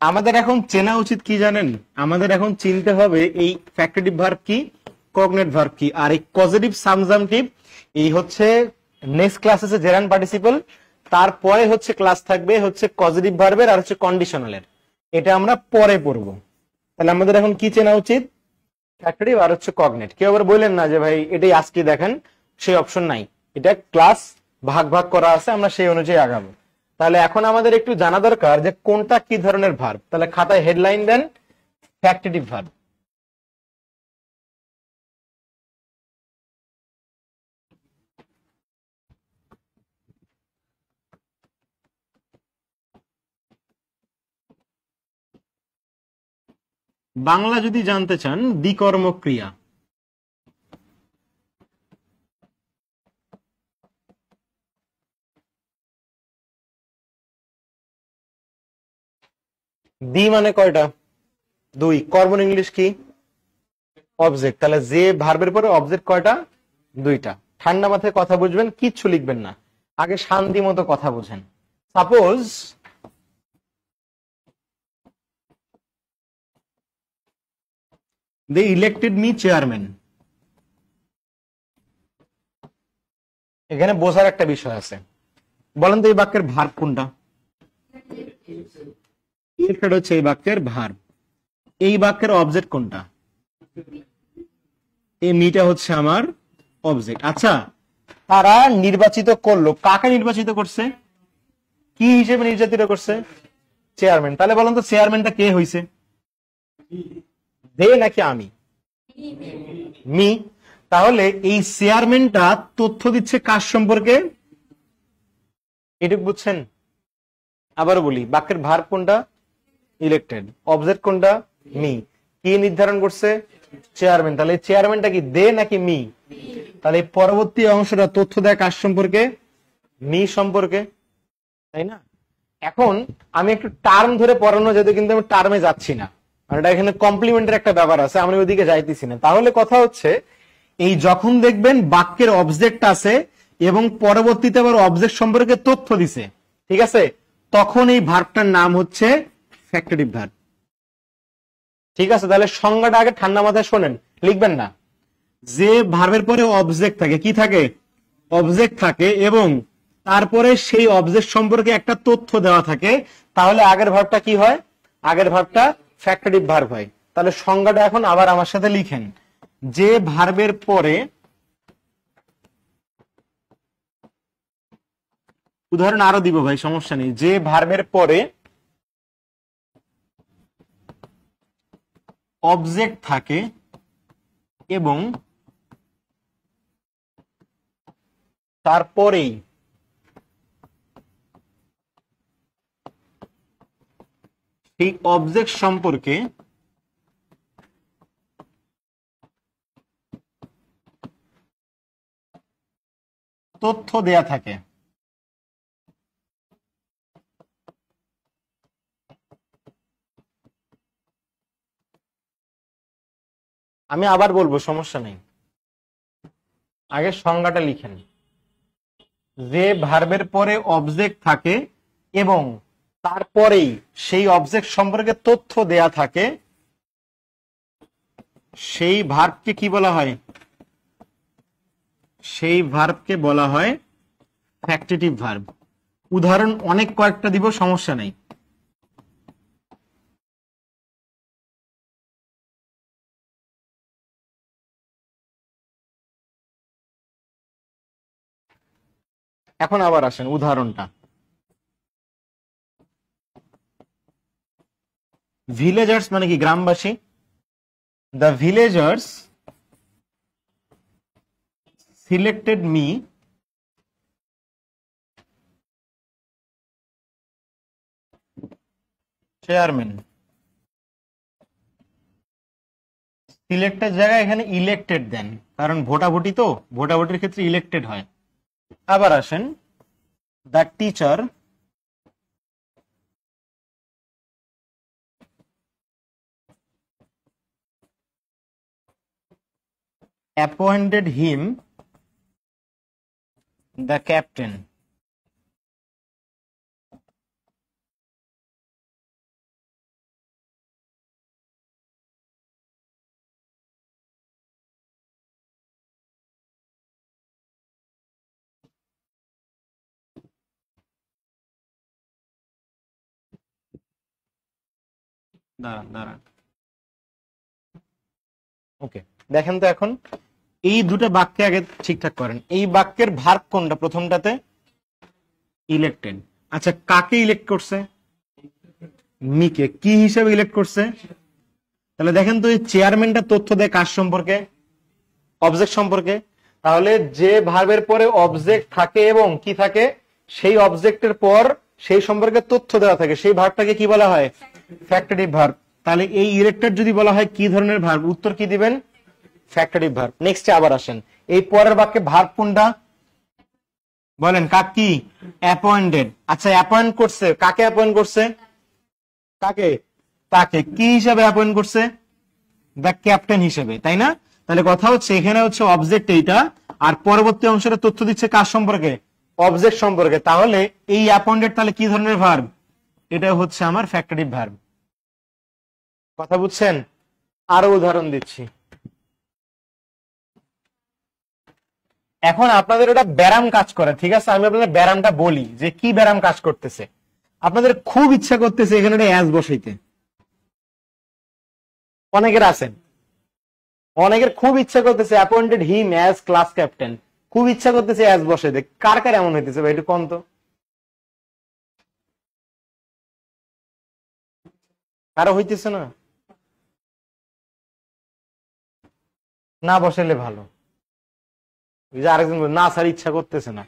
আমাদের এখন চেনা উচিত কি জানেন? আমাদের এখন চিনতে হবে এই ফ্যাক্টরিটিভ ভার্ব কি, কগনেট ভার্ব কি, আর এই পজিটিভ সাবজামটিভ এই হচ্ছে নেক্সট ক্লাস আছে জেরান্ড পার্টিসিপল, তারপরে হচ্ছে ক্লাস থাকবে হচ্ছে পজিটিভ ভার্বের আর হচ্ছে কন্ডিশনালের। এটা আমরা পরে পড়বো। তাহলে আমাদের এখন কি চেনা উচিত? ফ্যাক্টরিটিভ আর হচ্ছে কগনেট। কেউ আবার বললেন না যে ভাই এটাই আজকে দেখেন, সেই অপশন নাই, এটা ক্লাস ভাগ ভাগ করা আছে, আমরা সেই অনুযায়ী আগাবো। তাহলে এখন আমাদের একটু জানা দরকার যে কোনটা কি ধরনের ভার্ব। তাহলে খাতায় হেডলাইন দেন ফ্যাক্টরিটিভ ভার্ব। বাংলা যদি জানতে চান, দ্বিকর্ম ক্রিয়া। দি মানে কয়টা? দুই। কর্মন ইংলিশ কি? অবজেক্ট। তাহলে যে ভার্বের পরে অবজেক্ট কয়টা? দুইটা। ঠান্ডা মাথায় কথা বুঝবেন, কিচ্ছু লিখবেন না, আগে শান্তি মতো কথা বুঝেন। সাপোজ দে ইলেক্টেড মি চেয়ারম্যান। এখানে বোঝার একটা বিষয় আছে। বলেন তো এই বাক্যের ভার্ব কোনটা? ইলেক্টেড হচ্ছে এই বাক্যের ভার্ব। এই বাক্যের অবজেক্ট কোনটা? এই মিটা হচ্ছে আমার অবজেক্ট। আচ্ছা, তারা নির্বাচিত করলো, কাকে নির্বাচিত করছে? কি হিসেবে নির্যাতিত করছে? চেয়ারম্যান। তাহলে বলেন তো চেয়ারম্যানটা কে হইছে? দে নাকি আমি? মি। তাহলে এই চেয়ারম্যানটা তথ্য দিচ্ছে কার সম্পর্কে? এটুকু বুঝছেন? আবার বলি, বাক্যের ভার্ব কোনটা? ইলেক্টেড। অবজেক্ট কোনটা? মি। কি নির্ধারণ করছে? চেয়ারম্যান। তাহলে চেয়ারম্যানটা কি দে নাকি মি? তাহলে পরবর্তী অংশটা তথ্য দেয় কার সম্পর্কে? মি সম্পর্কে, তাই না? এখন আমি একটু টার্ম ধরে পড়ানো যেতে, কিন্তু আমি টার্মে যাচ্ছি না, কারণ এটা এখানে কমপ্লিমেন্টের একটা ব্যাপার আছে, আমি ওইদিকে যাইতেছি না। তাহলে কথা হচ্ছে এই যখন দেখবেন বাক্যের অবজেক্ট আছে এবং পরবর্তীতে আবার অবজেক্ট সম্পর্কে তথ্য দিছে, ঠিক আছে, তখন এই ভার্বটার নাম হচ্ছে ফ্যাক্টরিটিভ ভার্ব। ঠিক আছে? তাহলে সংজ্ঞাটা আগে ঠান্ডা মাথায় শোনেন, লিখবেন না। যে ভার্বের পরে অবজেক্ট থাকে, কি থাকে? অবজেক্ট থাকে, এবং তারপরে সেই অবজেক্ট সম্পর্কে একটা তথ্য দেওয়া থাকে, তাহলে আগের ভার্বটা কি হয়? আগের ভার্বটা ফ্যাক্টরিটিভ ভার্ব হয়। তাহলে সংজ্ঞাটা এখন আবার আমার সাথে লিখেন। যে ভার্বের পরে, উদাহরণ আরো দিব ভাই, সমস্যা নেই, যে ভার্বের পরে অবজেক্ট থাকে এবং তারপরেই সেই অবজেক্ট সম্পর্কে তথ্য দেয়া থাকে। আমি আবার বলবো, সমস্যা নেই, আগে সংজ্ঞাটা লিখেন। যে ভার্বের পরে অবজেক্ট থাকে এবং তারপরেই সেই অবজেক্ট সম্পর্কে তথ্য দেয়া থাকে, সেই ভার্বকে কি বলা হয়? সেই ভার্বকে বলা হয় ফ্যাক্টরিটিভ ভার্ব। উদাহরণ অনেক কয়েকটা দিব, সমস্যা নেই। এখন আবার আসেন উদাহরণটা। ভিলেজার্স মানে কি? গ্রামবাসী। The villagers selected me chairman. Selected জায়গায় এখানে ইলেক্টেড দেন, কারণ ভোটাভুটি তো, ভোটাভুটির ক্ষেত্রে ইলেক্টেড হয়। আবার আসেন, the teacher appointed him the captain. দাঁড়ান দাঁড়ান, ওকে, দেখেন তো এখন এই দুটো বাক্যে আগে ঠিকঠাক করেন। এই বাক্যের ভার্ব কোনটা? প্রথমটাতে ইলেক্টেড। আচ্ছা, কাকে ইলেক্ট করছে? মিকে। কি হিসেবে ইলেক্ট করছে? তাহলে দেখেন তো এই চেয়ারম্যানটা তথ্য দেয় কার সম্পর্কে? অবজেক্ট সম্পর্কে। তাহলে যে ভার্বের পরে অবজেক্ট থাকে এবং কি থাকে, সেই অবজেক্টের পর সেই সম্পর্কে তথ্য দেওয়া থাকে, সেই ভার্বটাকে কি বলা হয়? ফ্যাক্টরিটিভ ভার্ব। তাহলে এই ইলেক্টেড যদি বলা হয় কি ধরনের ভার্ব, উত্তর কি দিবেন? ফ্যাক্টরিটিভ ভার্ব। নেক্সটে আবার আসেন, এই পরের বাক্যে ভার্ব কোনটা বলেন? কাক কি? অ্যাপয়েন্টেড। আচ্ছা, অ্যাপয়েন্ট করছে, কাকে অ্যাপয়েন্ট করছে? কাকে? তাকে। কি হিসাবে অ্যাপয়েন্ট করছে? দ্য ক্যাপ্টেন হিসেবে, তাই না? তাহলে কথা হচ্ছে এখানে হচ্ছে অবজেক্ট এইটা, আর পরবর্তী অংশটা তথ্য দিচ্ছে কার সম্পর্কে? অবজেক্ট সম্পর্কে। তাহলে এই অ্যাপয়েন্টেড তাহলে কি ধরনের ভার্ব? এটা হচ্ছে আমার ফ্যাক্টরিটিভ ভার্ব। কথা বুঝছেন? আরো উদাহরণ দিচ্ছি। এখন আপনাদের ওটা ব্যারাম কাজ করে, ঠিক আছে? আমি আপনাদের ব্যারামটা বলি যে কি ব্যারাম কাজ করতেছে। আপনাদের খুব ইচ্ছা করতেছে এখানে একটা অ্যাজ বসাইতে, অনেকের আছেন, অনেকের খুব ইচ্ছা করতেছে appointed him as class captain, খুব ইচ্ছা করতেছে অ্যাজ বসাইতে। কার কার এমন হইতেছে ভাই, একটু কম তো? কারো হইতেছে না? না বসাইলে ভালো। ওই যে আরেকজন বলে, না স্যার ইচ্ছা করতেছে না।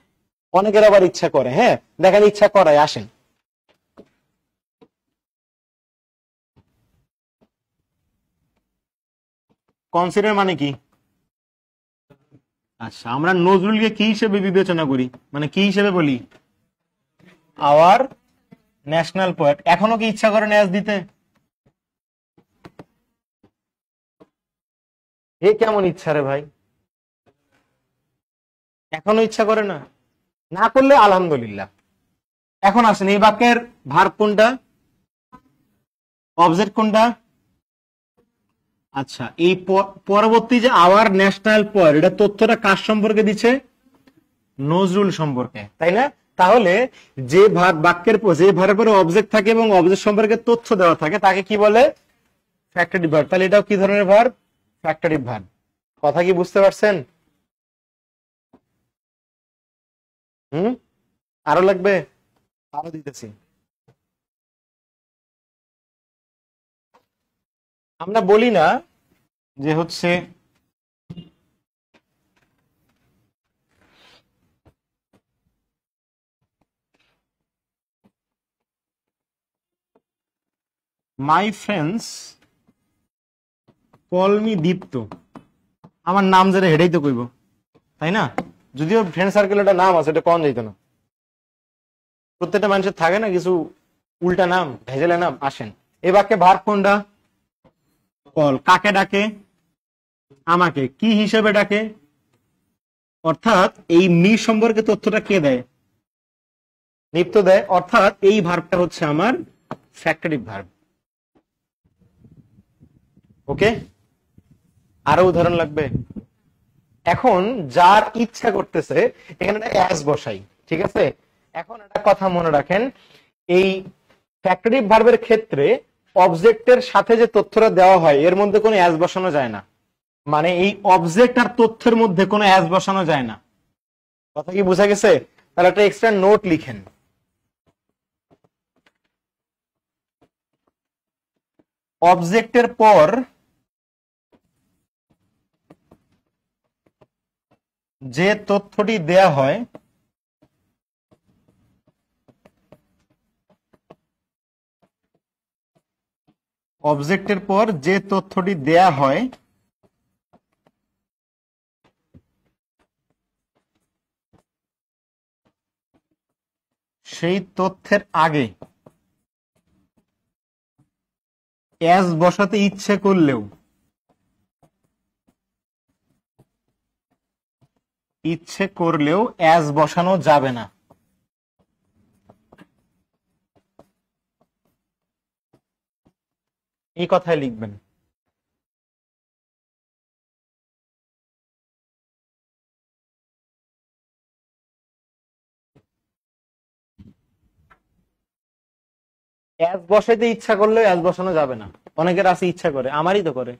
অনেকের আবার ইচ্ছা করে, হ্যাঁ দেখেন ইচ্ছা করায়, আসেন। কনসিডার মানে কি? আচ্ছা, আমরা নজরুলকে কি হিসেবে বিবেচনা করি, মানে কি হিসেবে বলি? Our national poet. এখনো কি ইচ্ছা করে অ্যাজ দিতে? এ কেমন ইচ্ছা রে ভাই, এখনো ইচ্ছা করে না? না করলে আলহামদুলিল্লাহ। এখন আসেন, এই বাক্যের ভার্ব কোনটা? অবজেক্ট কোনটা? আচ্ছা, এই পরবর্তী যে আওয়ার ন্যাশনাল পোয়েট, এটা তথ্যটা কার সম্পর্কে দিচ্ছে? নজরুল সম্পর্কে, তাই না? তাহলে যে বাক্যের যে ভার্বের পরে অবজেক্ট থাকে এবং অবজেক্ট সম্পর্কে তথ্য দেওয়া থাকে তাকে কি বলে? ফ্যাক্টরিটিভ ভার্ব। তাহলে এটাও কি ধরনের ভার্ব? ফ্যাক্টরিটিভ ভার্ব। কথা কি বুঝতে পারছেন? হুম, আরো লাগবে? আরো দিতেছি। আমরা বলি না যে হচ্ছে মাই ফ্রেন্ডস কল মি দীপ্ত, আমার নাম যেটা হেডেই তো কইব, তাই না? যদিও ফ্রেন্ড সার্কেল একটা নাম আছে, এটা কন যাইতো না। প্রত্যেকটা মানুষের থাকে না কিছু উল্টা নাম, ভেজেলে নাম। আসেন, এই বাক্যে ভার্ব কোনটা? কল। কাকে ডাকে? আমাকে। কি হিসেবে ডাকে? অর্থাৎ এই মি সম্পর্কে তথ্যটা কে দেয়? নিত্য দেয়। অর্থাৎ এই ভার্বটা হচ্ছে আমার ফ্যাক্টরিটিভ ভার্ব। ওকে, আরো উদাহরণ লাগবে? এখন যার ইচ্ছা করতেছে এখানে একটা অ্যাজ বসাই, ঠিক আছে? এখন একটা কথা মনে রাখেন, এই ফ্যাক্টরিটিভ ভার্বের ক্ষেত্রে অবজেক্টের সাথে যে তথ্যটা দেওয়া হয় এর মধ্যে কোনো অ্যাজ বসানো যায় না। মানে এই অবজেক্ট আর তথ্যের মধ্যে কোনো অ্যাজ বসানো যায় না। কথা কি বোঝা গেছে? তাহলে একটা এক্সট্রা নোট লিখেন। অবজেক্টের পর যে তথ্যটি দেয়া হয় অবজেক্টের পর যে তথ্যটি দেয়া হয় সেই তথ্যের আগে অ্যাজ বসাতে ইচ্ছে করলেও অ্যাজ বসানো যাবে না। এই কথাই লিখবেন। অ্যাজ বসাইতে ইচ্ছা করলেও অ্যাজ বসানো যাবে না। অনেকের আছে ইচ্ছা করে, আমারই তো করে,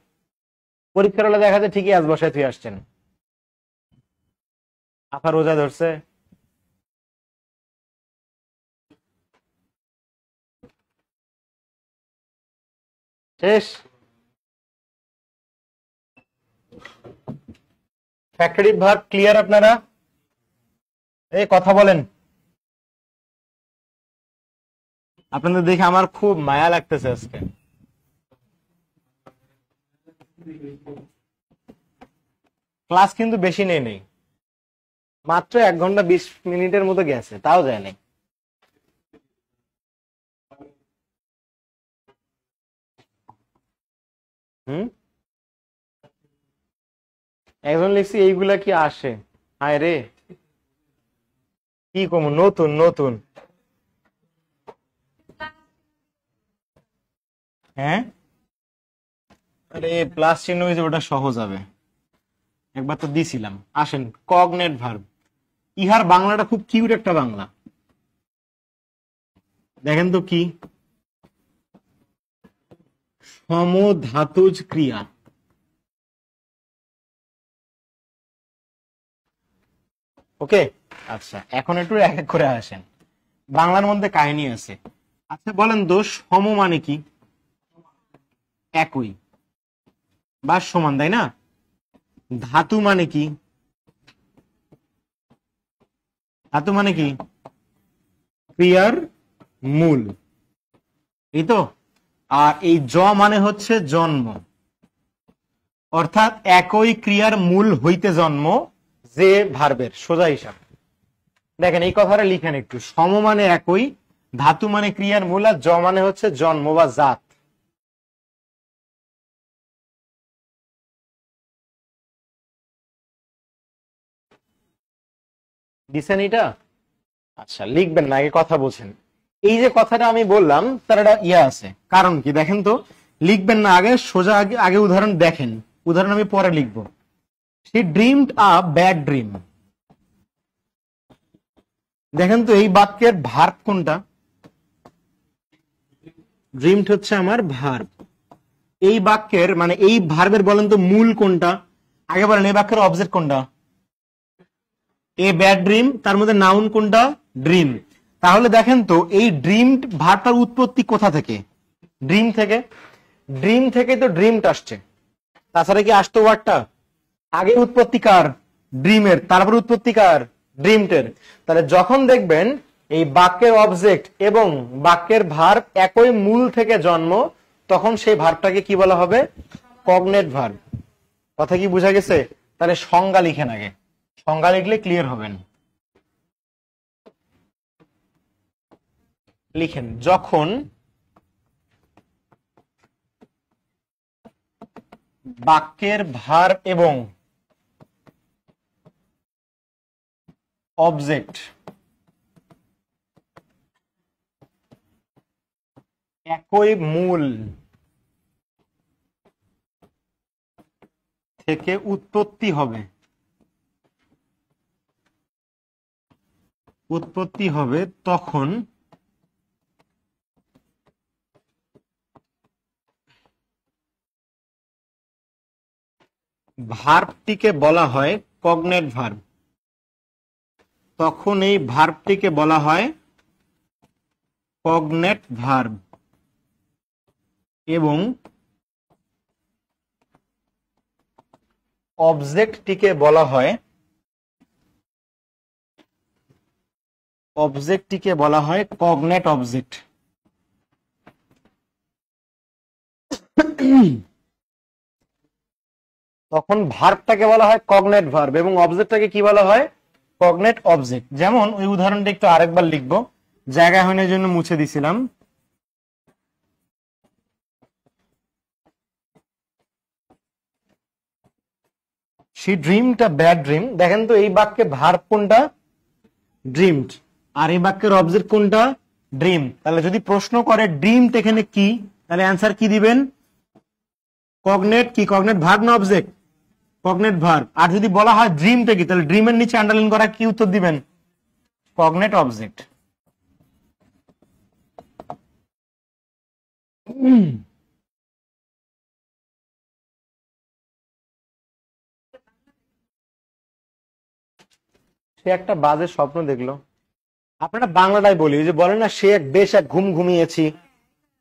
পরীক্ষার হলে দেখা যায় ঠিকই অ্যাজ বসায় তুই আসছেন। আফা রোজা ধরছে? শেষ? ফ্যাক্টরি ভার্ব ক্লিয়ার আপনারা? এই কথা বলেন। আপনাদের দেখে আমার খুব মায়া লাগতেছে আজকে। ক্লাস কিন্তু বেশি নেই, মাত্র 1 ঘন্টা 20 মিনিটের মতো গেছে, তাও যায় নাই। একজন লিখছি এইগুলা কি আসে? হায় রে, কি কম নতুন নতুন। হ্যাঁ, আরে প্লাস চিহ্ন হয়েছে, ওটা সহজ হবে, একবার তো দিছিলাম। আসেন, কগনেট ভার্ব। ইহার বাংলাটা খুব কিউট একটা বাংলা, দেখেন তো কি, সমধাতুজ ক্রিয়া। ওকে, আচ্ছা এখন একটু এক এক করে আসেন, বাংলার মধ্যে কাহিনী আছে। আচ্ছা বলেন তো, সম মানে কি? একই বা সমান, তাই না? ধাতু মানে কি? ধাতু মানে কি? ক্রিয়ার মূল, এই তো। আর এই জ মানে হচ্ছে জন্ম, অর্থাৎ একই ক্রিয়ার মূল হইতে জন্ম, যে ভার্বের সোজা হিসাব। দেখেন এই কথাটা লিখেন একটু, সম মানে একই, ধাতু মানে ক্রিয়ার মূল, আর জ মানে হচ্ছে জন্ম বা জাত। দিছেন এটা? আচ্ছা লিখবেন না, আগে কথা বলছেন। এই যে কথাটা আমি বললাম তার একটা ইয়ে আছে, কারণ কি দেখেন তো, লিখবেন না আগে, সোজা আগে আগে উদাহরণ দেখেন, উদাহরণ আমি পরে লিখবো। She dreamed a bad dream. দেখেন তো এই বাক্যের ভার্ব কোনটা? ড্রিমড হচ্ছে আমার ভার্ব। এই বাক্যের মানে এই ভার্বের বলেন তো মূল কোনটা? আগে বলেন এই বাক্যের অবজেক্ট কোনটা? এ ব্যাড ড্রিম, তার মধ্যে নাউন কোনটা? ড্রিম। তাহলে দেখেন তো এই ড্রিমড ভার্বটার উৎপত্তি কোথা থেকে? ড্রিম থেকে। ড্রিম থেকে তো ড্রিমড আসছে, তাছাড়া কি আসতো ওয়ার্ডটা? আগে উৎপত্তি কার? ড্রিমের, তারপর উৎপত্তি কার? ড্রিমটের। তাহলে যখন দেখবেন এই বাক্যের অবজেক্ট এবং বাক্যের ভার্ব একই মূল থেকে জন্ম, তখন সেই ভার্বটাকে কি বলা হবে? Cognate verb. কথা কি বোঝা গেছে? তাহলে সংজ্ঞা লিখেন আগে, সংজ্ঞা লিখলে ক্লিয়ার হবেন। লিখেন, যখন বাক্যের ভার্ব এবং অবজেক্ট একই মূল থেকে উৎপত্তি হবে, তখন ভার্বটিকে বলা হয় কগনেট ভার্ব। তখন এই ভার্বটিকে বলা হয় কগনেট ভার্ব, এবং অবজেক্টটিকে বলা হয় কগনেট অবজেক্ট। তখন ভার্বটাকে বলা হয় কগনেট ভার্ব এবং অবজেক্টটাকে কি বলা হয়? Cognate object. যেমন ওই উদাহরণটা একটু আরেকবার লিখবো, জায়গা হওয়ার জন্য মুছে দিছিলাম। She dreamed a bad dream। দেখেন তো এই বাক্যে ভার্ব কোনটা? ড্রিমড। আর এই বাক্যের অবজেক্ট কোনটা? ড্রিম। তাহলে যদি প্রশ্ন করে ড্রিমড এখানে কি, তাহলে অ্যান্সার কি দিবেন? কগনেট। কি কগনেট ভার্ব না অবজেক্ট? Cognate verb. আর যদি বলা হয় ড্রিমটা কি, তাহলে ড্রিমের নিচে আন্ডারলাইন করা কি উত্তর দিবেন? Cognate object. সে একটা বাজে স্বপ্ন দেখলো। আপনারা বাংলাটাই বলি, যে বলেন না সে এক বেশ এক ঘুম ঘুমিয়েছি,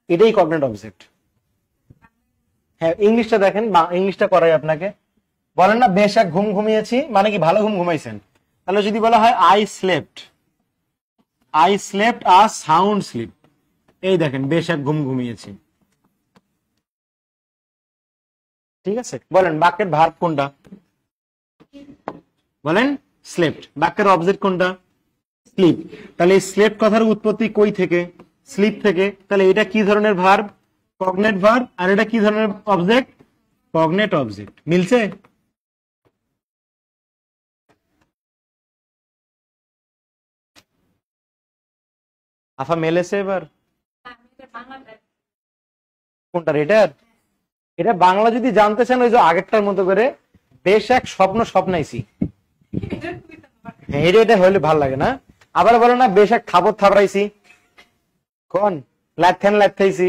এটাই কগনেট অবজেক্ট। হ্যাঁ, ইংলিশটা দেখেন, ইংলিশটা করাই আপনাকে। বলেন না বেশ এক ঘুম ঘুমিয়েছি, মানে কি ভালো ঘুম ঘুমাইছেন। তাহলে যদি বলা হয় I slept a sound sleep, এই দেখেন বেশ এক ঘুম ঘুমিয়েছি। ঠিক আছে, বলেন বাক্যের ভার্ব কোনটা? বলেন স্লেপ্ট। বাক্যের অবজেক্ট কোনটা? স্লিপ। তাহলে স্লেপ্ট কথার উৎপত্তি কই থেকে? স্লিপ থেকে। তাহলে এটা কি ধরনের ভার্ব? Cognate verb. আর এটা কি ধরনের অবজেক্ট? Cognate object. মিলছে? আফা মেলেছে এবার? কোনটা রেটার? এটা বাংলা যদি জানতে চান, ওই যে আগেরটার মতো করে বেশ এক স্বপ্ন স্বপ্নাইছি, এটা হলে ভাল লাগে না। আবার বলো না বেশ এক খাবার থাবড়াইছি, কোন লাথেন লাথাইছি,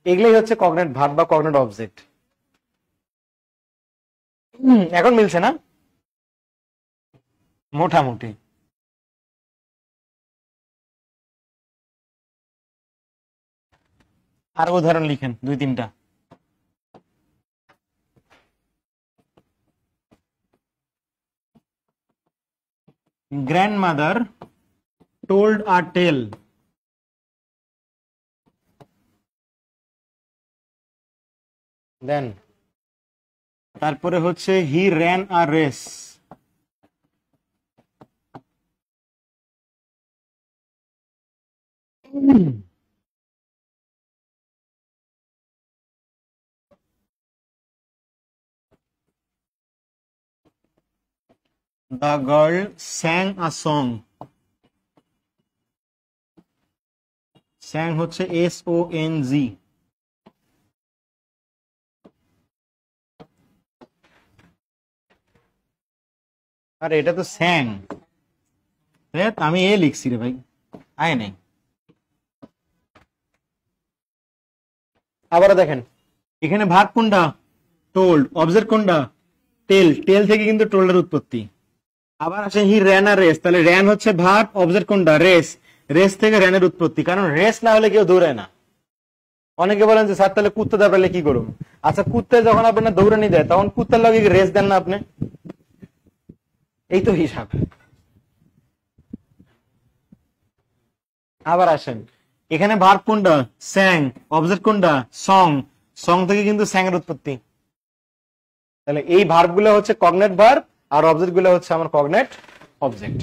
এগুলাই হচ্ছে কগনেট ভার্ব বা কগনেট অবজেক্ট। এখন মিলছে না মোটামুটি? আর উদাহরণ লিখেন 2-3টা। Grandmother told a tale. Then তারপরে হচ্ছে হি ran a race. The girl sang a song. sang হচ্ছে SONG। আর এটা তো sang, আমি এ লিখছি রে ভাই, আয় নাই। আবার দেখেন এখানে ভার্ব কোনটা? টোল্ড। অবজেক্ট কোনটা? টেল। টেল থেকে কিন্তু টোল্ডের উৎপত্তি। আবার আসে হি র্যান আর রেস, তাহলে র্যান হচ্ছে ভার্ব, অবজেক্ট কোনটা? রেস। রেস থেকে র্যানের উৎপত্তি, কারণ রেস না হলে কেউ দৌড়ায় না। অনেকে বলেন যে স্যার তাহলে কুত্তা দাঁড়ালে কি করুন? আচ্ছা, কুত্তে যখন আপনার দৌড়ানি দেয় তখন কুত্তার লগে রেস দেন না আপনি? এই তো হিসাব। আবার আসেন এখানে ভার্ব কোনটা? স্যাং। অবজেক্ট কোনটা? সং। সং থেকে কিন্তু স্যাং এর উৎপত্তি। তাহলে এই ভার্ব গুলো হচ্ছে কগনেট ভার্ব, আর অবজেক্ট গুলো হচ্ছে আমার কগনেট অবজেক্ট।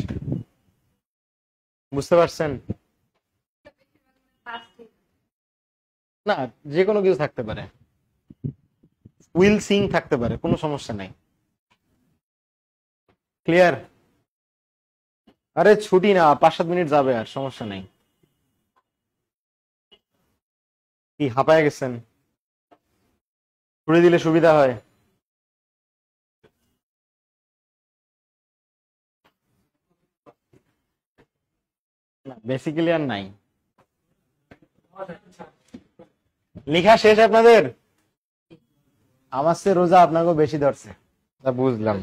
বুঝতে পারছেন? না, যে কোনো কিছু থাকতে পারে, উইল সিং থাকতে পারে, কোনো সমস্যা নাই। ক্লিয়ার? আরে ছুটি না, 5-7 মিনিট যাবে, আর সমস্যা নাই। কি হাঁপায় গেছেন? ছুটি দিলে সুবিধা হয়। না, বেসিক্যালি আর নাই। লেখা শেষ আপনাদের? আমার চেয়ে রোজা আপনাকেও বেশি ধরছে, বুঝলাম।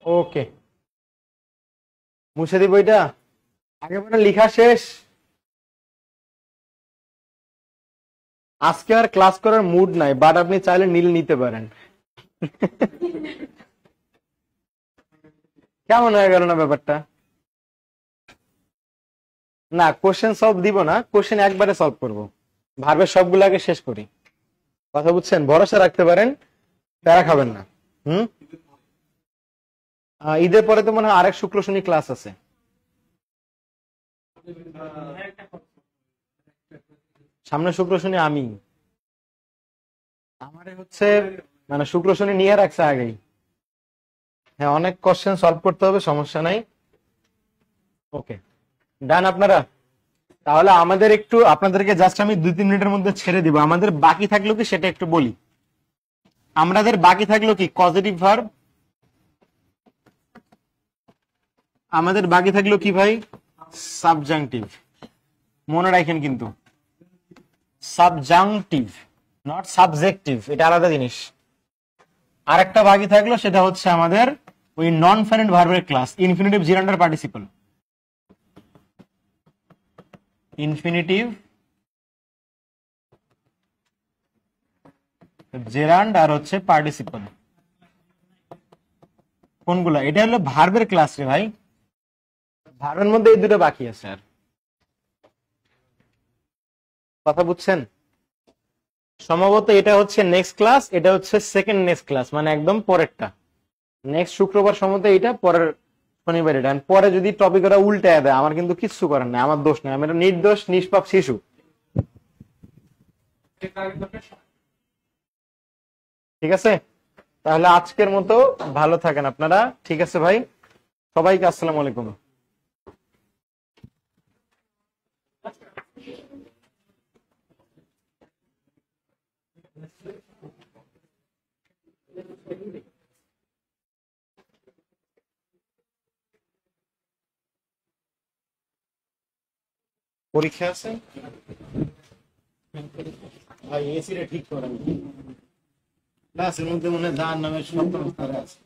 ওকে, মুছে দিব এটা। একেবারে লেখা শেষ। আজকে আর ক্লাস করার মুড নাই, বাট আপনি চাইলে নীল নিতে পারেন। কেমন হয়ে গেল না ব্যাপারটা? না, কোশ্চেন সলভ দিব না, কোশ্চেন একবারে সলভ করব। ভার্বের সবগুলো আগে শেষ করি। কথা বুঝছেন? ভরসা রাখতে পারেন, প্যারা খাবেন না। ঈদের পরে তো মনে হয় আরেক শুক্র শনি ক্লাস আছে। সামনে শুক্র শনি আমি আমারে হচ্ছে মানে শুক্র শনি নিয়ে রাখছে আগেই। হ্যাঁ, অনেক কোশ্চেন সলভ করতে হবে, সমস্যা নাই। ওকে, ডান আপনারা? তাহলে আমাদের একটু আপনাদেরকে জাস্ট আমি 2-3 মিনিটের মধ্যে ছেড়ে দিব। আমাদের বাকি থাকলো কি সেটা একটু বলি। আমাদের বাকি থাকলো কি? পজিটিভ ভার্ব, আমাদের বাকি থাকলো কি ভাই? সাবজাংটিভ। মনে রাখেন কিন্তু সাবজাংটিভ, নট সাবজেক্টিভ, এটা আলাদা জিনিস। আরেকটা বাকি থাকলো, সেটা হচ্ছে আমাদের ওই নন ফাইনাইট ভার্বের ক্লাস, ইনফিনিটিভ জিরান্ডার পার্টিসিপল। ইনফিনিটিভ জেরান্ড আর হচ্ছে পার্টিসিপল। কোনগুলা? এটা হলো ভার্বের ক্লাস রে ভাই, ভার্বের মধ্যে এই দুটো বাকি আছে। আর কথা বুঝছেন? সম্ভবত এটা হচ্ছে নেক্সট ক্লাস, এটা হচ্ছে সেকেন্ড নেক্সট ক্লাস, মানে একদম পরেরটা। নেক্সট শুক্রবার সম্ভবত এটা, পরের শনিবার এটা। পরে যদি টপিক ওরা উল্টায় দেয়, আমার কিন্তু কিচ্ছু করার নাই, আমার দোষ নেই, আমি একটা নির্দোষ নিষ্পাপ শিশু। ঠিক আছে, তাহলে আজকের মতো ভালো থাকেন আপনারা। ঠিক আছে ভাই, সবাইকে আসসালামু আলাইকুম। পরীক্ষা আছে ভাই, এসি রে ঠিক করেন, ক্লাসের মধ্যে মনে হয় যার নামে সপ্তম স্তরে আছে।